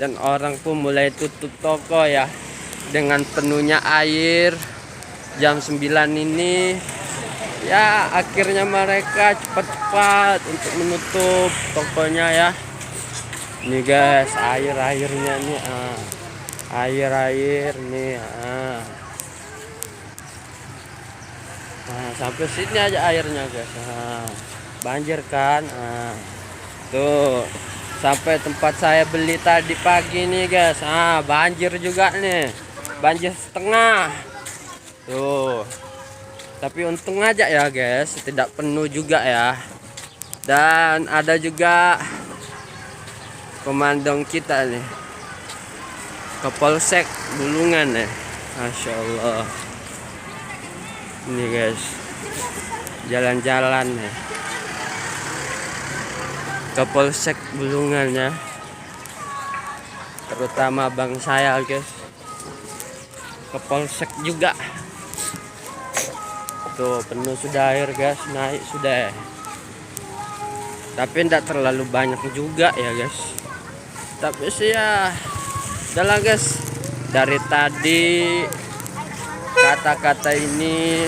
dan orang pun mulai tutup toko ya. Dengan penuhnya air jam 9 ini ya, akhirnya mereka cepat-cepat untuk menutup tokonya ya. Ini guys air-airnya nih, air nih. Nah, sampai sini aja airnya guys. Banjir kan. Tuh sampai tempat saya beli tadi pagi nih guys. Banjir juga nih, banjir setengah tuh. Tapi untung aja ya guys, tidak penuh juga ya. Dan ada juga komandong kita nih, Kapolsek Bulungan ya. Masya Allah. Ini guys jalan-jalan ya, Kapolsek Bulungan ya, terutama bang saya guys, Kapolsek juga. Tuh penuh sudah air guys, naik sudah. Tapi tidak terlalu banyak juga ya guys. Tapi sih ya udahlah guys. Dari tadi kata-kata ini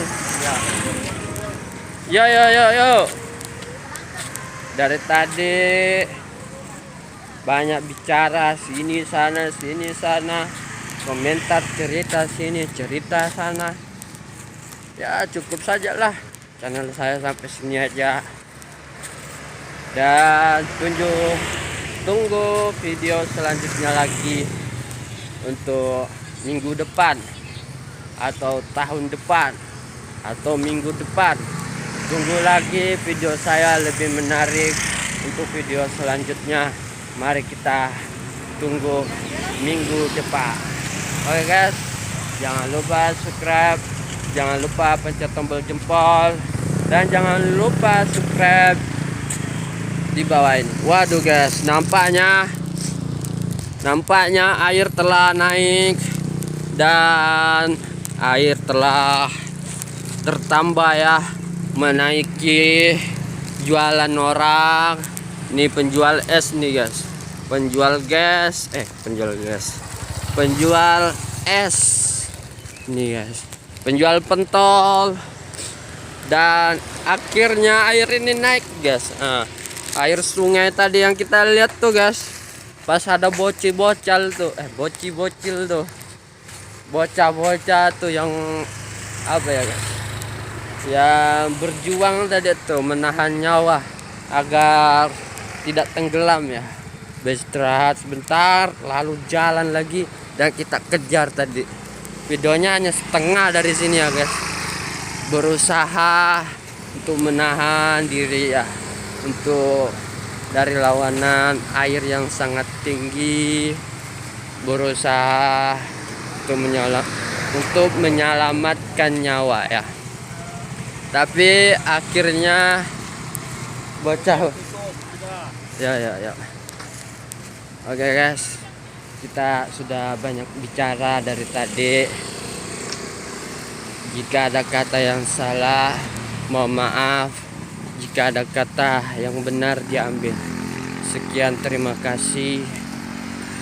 yo. Dari tadi banyak bicara sini sana, komentar cerita sini cerita sana. Ya cukup sajalah channel saya sampai sini aja. Dan tunggu video selanjutnya lagi untuk minggu depan atau tahun depan atau minggu depan. Tunggu lagi video saya lebih menarik untuk video selanjutnya. Mari kita tunggu minggu depan. Oke guys, jangan lupa subscribe, jangan lupa pencet tombol jempol, dan jangan lupa subscribe di bawah ini. Waduh guys, nampaknya air telah naik dan air telah tertambah ya, menaiki jualan orang. Ini penjual es nih guys, penjual es nih guys, penjual pentol. Dan akhirnya air ini naik guys. Air sungai tadi yang kita lihat tuh guys, pas ada bocil tuh, bocil tuh, bocah tuh yang apa ya guys, yang berjuang tadi tuh menahan nyawa agar tidak tenggelam ya. beristirahat sebentar, lalu jalan lagi dan kita kejar tadi. Videonya hanya setengah dari sini ya guys. Berusaha untuk menahan diri ya, untuk dari lawanan air yang sangat tinggi, berusaha untuk menyelamatkan nyawa ya. Tapi akhirnya bocah ya. Oke guys, kita sudah banyak bicara dari tadi. Jika ada kata yang salah, mohon maaf. Jika ada kata yang benar diambil. Sekian, terima kasih.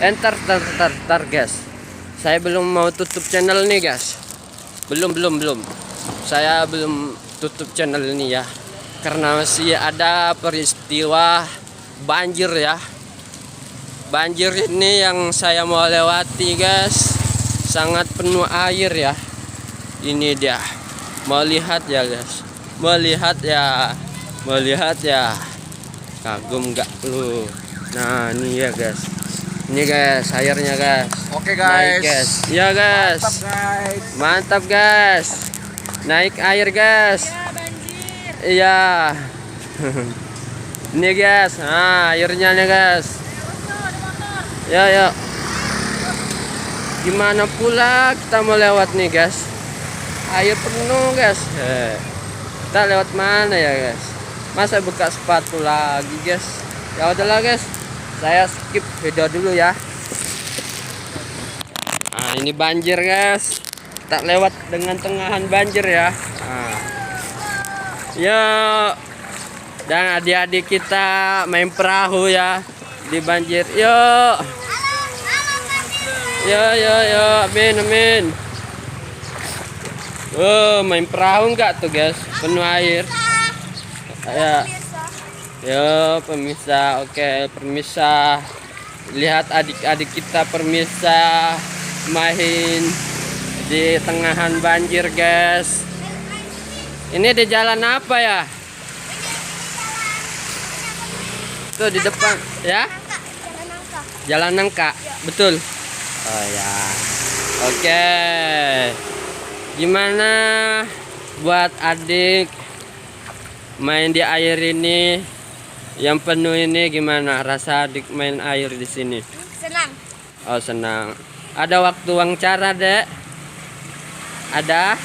Enter guys. Saya belum mau tutup channel nih guys. Belum. Saya belum tutup channel ini ya. Karena masih ada peristiwa banjir ya. Banjir ini yang saya mau lewati guys, sangat penuh air ya. Ini dia. Mau lihat ya guys. Melihat ya. Kagum nggak lu? Nah ini ya guys. Ini guys airnya guys. Oke Naik, guys. guys. Iya guys. Mantap guys. Naik air guys. Iya. Ini guys. Nah airnya nih guys. Ya. Gimana pula kita mau lewat nih guys? Air penuh guys. Kita lewat mana ya guys? Masa buka sepatu lagi guys? Ya udahlah guys. Saya skip video dulu ya. Nah, ini banjir guys. Kita lewat dengan tengahan banjir ya. Nah. Yuk. Dan adik-adik kita main perahu ya di banjir. Yuk. Amin. Main perahu enggak tuh guys? Penuh air. Ya, pemirsa. Oke, pemirsa. Lihat adik-adik kita pemirsa main di tengahan banjir guys. Ini di jalan apa ya? Tuh di depan ya? Jalan Nangka. Betul. Oh ya. Oke. Gimana buat adik main di air ini yang penuh ini, gimana rasa adik main air di sini? Senang. Oh senang. Ada waktu wawancara dek? Ada?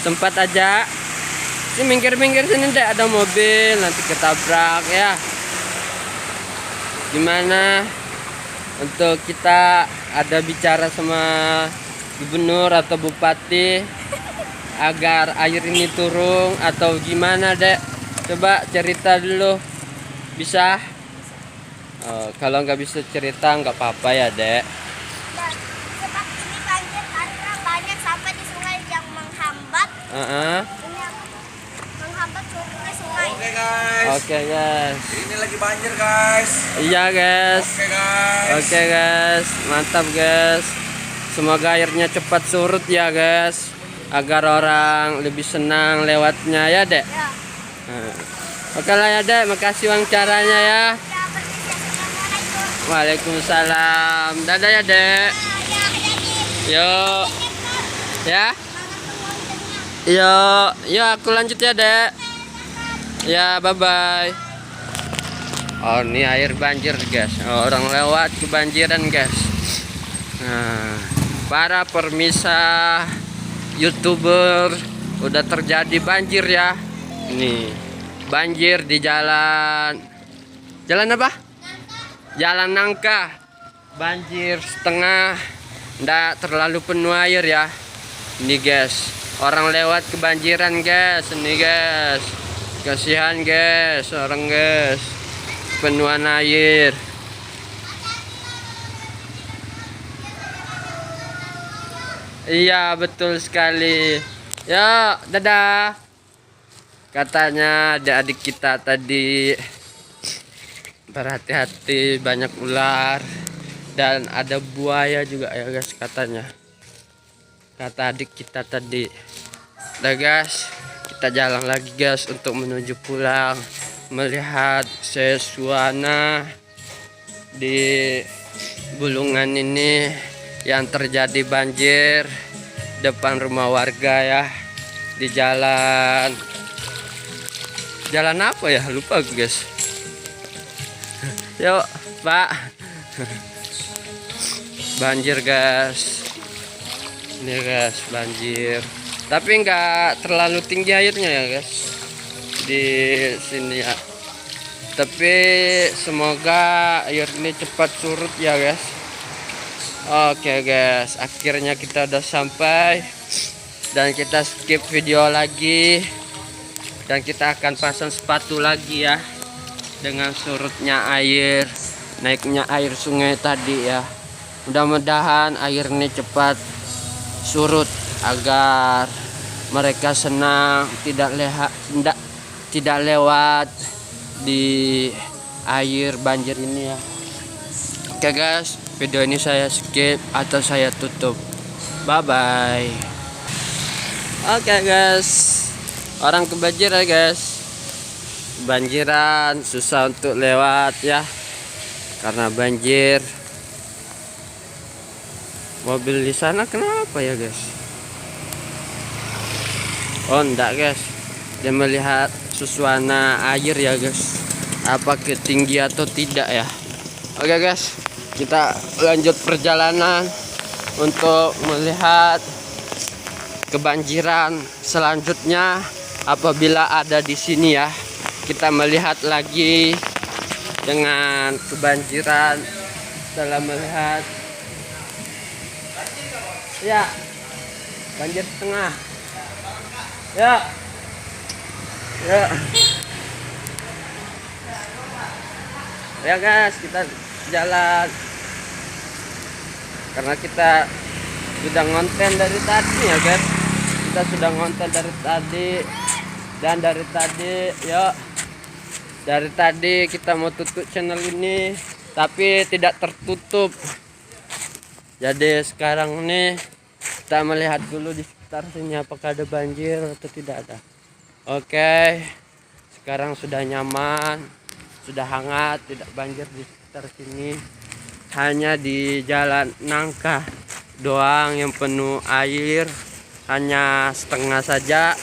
Sempat aja? Si minggir-minggir sini dek, ada mobil nanti ketabrak ya. Gimana untuk kita ada bicara sama gubernur atau bupati agar air ini turun atau gimana dek? Coba cerita dulu. Bisa? Oh, kalau nggak bisa cerita nggak apa-apa ya dek. Dan sebab ini banjir karena banyak sampah di sungai yang menghambat. Ini apa? Menghambat surutnya sungai. Oke guys. Ini lagi banjir guys. Iya guys. Oke guys. Mantap guys. Semoga airnya cepat surut ya guys, agar orang lebih senang lewatnya ya dek. Ya. Oke lah ya dek, makasih wawancaranya ya. Ya, permisi. Assalamualaikum. Waalaikumsalam. Dadah ya dek. Yuk. Ya. Yuk aku lanjut ya dek. Ya bye bye. Oh ini air banjir guys. Orang lewat kebanjiran guys. Nah, para permisa YouTuber, udah terjadi banjir ya. Nih, banjir di jalan apa? Jalan Nangka. Banjir setengah, ndak terlalu penuh air ya. Ini guys, orang lewat kebanjiran guys. Ini guys, kasihan guys, orang guys, penuhan air. Iya betul sekali. Ya dadah. Katanya adik-adik kita tadi berhati-hati, banyak ular dan ada buaya juga ya guys katanya. Kata adik kita tadi. Udah guys, kita jalan lagi guys untuk menuju pulang, melihat suasana di Bulungan ini yang terjadi banjir depan rumah warga ya, di jalan apa ya, lupa guys. Yuk Pak. Banjir guys, ini guys banjir, tapi nggak terlalu tinggi airnya ya guys di sini ya, tapi semoga air ini cepat surut ya guys. Oke guys, akhirnya kita udah sampai dan kita skip video lagi dan kita akan pasang sepatu lagi ya dengan surutnya air, naiknya air sungai tadi ya. Mudah-mudahan air ini cepat surut agar mereka senang tidak lewat di air banjir ini ya. Oke guys, video ini saya skip atau saya tutup. Bye bye. Oke guys, orang kebanjiran guys, banjiran susah untuk lewat ya karena banjir. Mobil di sana kenapa ya guys? Oh enggak guys, dia melihat suasana air ya guys, apa ketinggi atau tidak ya. Oke guys, kita lanjut perjalanan untuk melihat kebanjiran selanjutnya apabila ada di sini ya. Kita melihat lagi dengan kebanjiran setelah melihat ya banjir setengah ya guys, kita jalan karena kita sudah ngonten dari tadi ya guys, kita sudah ngonten dari tadi dan dari tadi kita mau tutup channel ini tapi tidak tertutup. Jadi sekarang nih kita melihat dulu di sekitar sini apakah ada banjir atau tidak ada. Oke, sekarang sudah nyaman, sudah hangat, tidak banjir di sekitar sini. Hanya di jalan nangka doang yang penuh air, hanya setengah saja.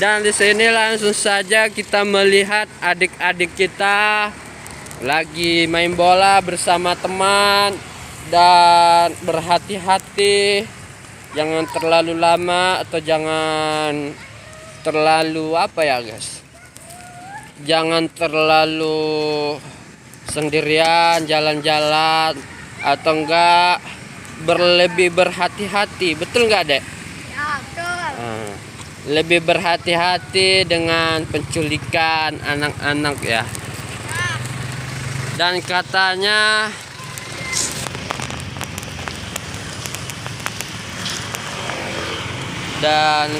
Dan di sini langsung saja kita melihat adik-adik kita lagi main bola bersama teman. Dan berhati-hati, jangan terlalu lama atau jangan terlalu apa ya guys, jangan terlalu sendirian jalan-jalan atau enggak berlebih berhati-hati, betul enggak dek? Ya betul. Lebih berhati-hati dengan penculikan anak-anak ya. Dan katanya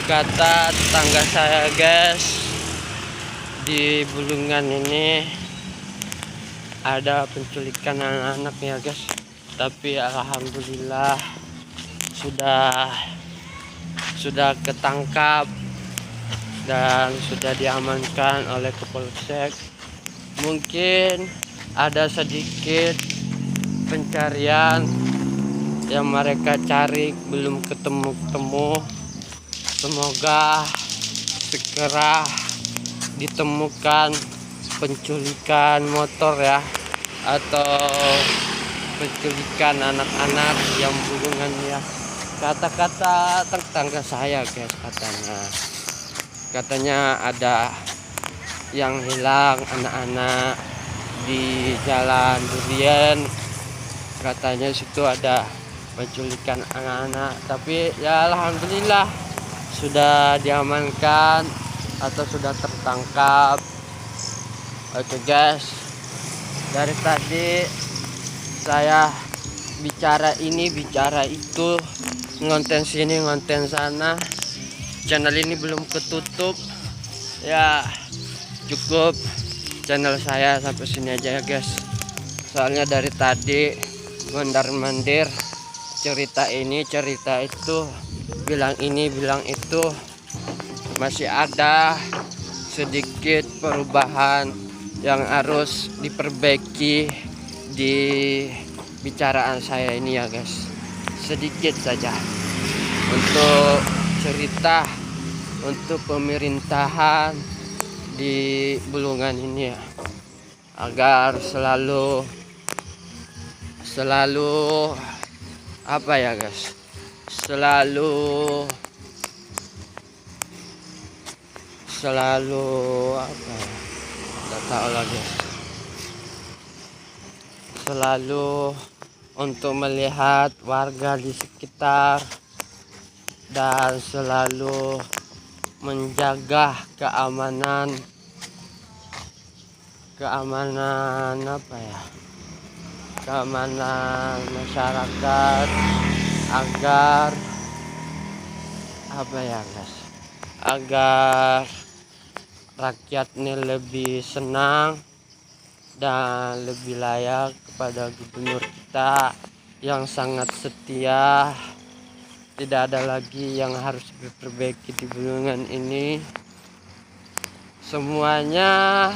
kata tetangga saya guys, di Bulungan ini ada penculikan anak-anak ya guys, tapi alhamdulillah sudah ketangkap dan sudah diamankan oleh Kapolsek. Mungkin ada sedikit pencarian yang mereka cari belum ketemu. Semoga segera ditemukan penculikan motor ya, atau penculikan anak-anak yang Bulungan ya. Kata-kata tetangga saya guys, katanya ada yang hilang anak-anak di Jalan Durian. Katanya situ ada penculikan anak-anak, tapi ya alhamdulillah sudah diamankan atau sudah tertangkap. Oke guys, dari tadi saya bicara ini bicara itu, ngonten sini ngonten sana, channel ini belum ketutup ya. Cukup channel saya sampai sini aja ya guys, soalnya dari tadi mondar-mandir cerita ini cerita itu, bilang ini bilang itu, masih ada sedikit perubahan yang harus diperbaiki di bicaraan saya ini ya guys, sedikit saja untuk cerita untuk pemerintahan di Bulungan ini ya, agar selalu apa ya guys, selalu apa ya, nggak tahu lagi, selalu untuk melihat warga di sekitar dan selalu menjaga keamanan apa ya, keamanan masyarakat, agar apa ya guys, agar rakyatnya lebih senang dan lebih layak kepada gubernur kita yang sangat setia. Tidak ada lagi yang harus diperbaiki di Bulungan ini. Semuanya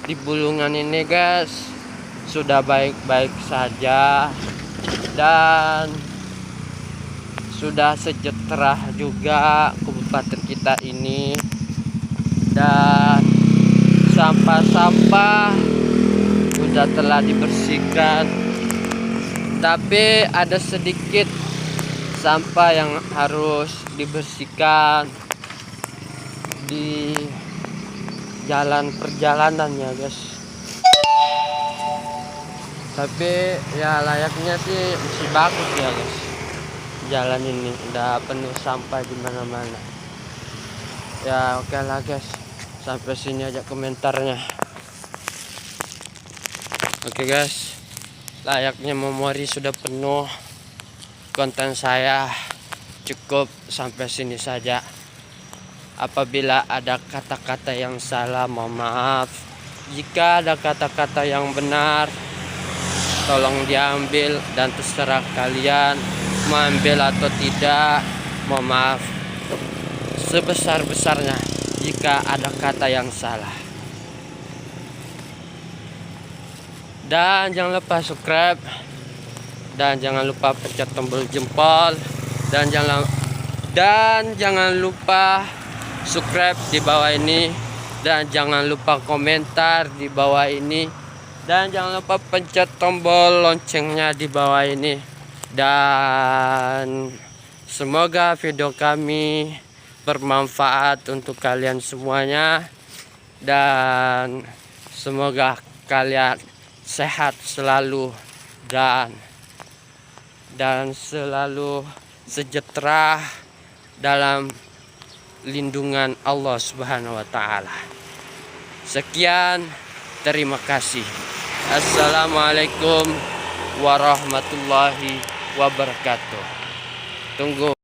di Bulungan ini guys sudah baik-baik saja dan sudah sejahtera juga kabupaten kita ini, dan sampah-sampah sudah telah dibersihkan, tapi ada sedikit sampah yang harus dibersihkan di jalan perjalanannya guys. Tapi ya layaknya sih masih bagus ya guys, jalan ini udah penuh sampah di mana-mana. Ya oke lah guys, sampai sini aja komentarnya. Oke guys, layaknya memori sudah penuh, konten saya cukup sampai sini saja. Apabila ada kata-kata yang salah, mohon maaf. Jika ada kata-kata yang benar, tolong diambil dan terserah kalian mau ambil atau tidak. Mohon maaf sebesar-besarnya jika ada kata yang salah. Dan jangan lupa subscribe, dan jangan lupa pencet tombol jempol, dan jangan lupa subscribe di bawah ini, dan jangan lupa komentar di bawah ini, dan jangan lupa pencet tombol loncengnya di bawah ini. Dan semoga video kami bermanfaat untuk kalian semuanya, dan semoga kalian sehat selalu dan selalu sejahtera dalam lindungan Allah Subhanahu wa taala. Sekian, terima kasih. Assalamualaikum warahmatullahi wabarakatuh. Tunggu.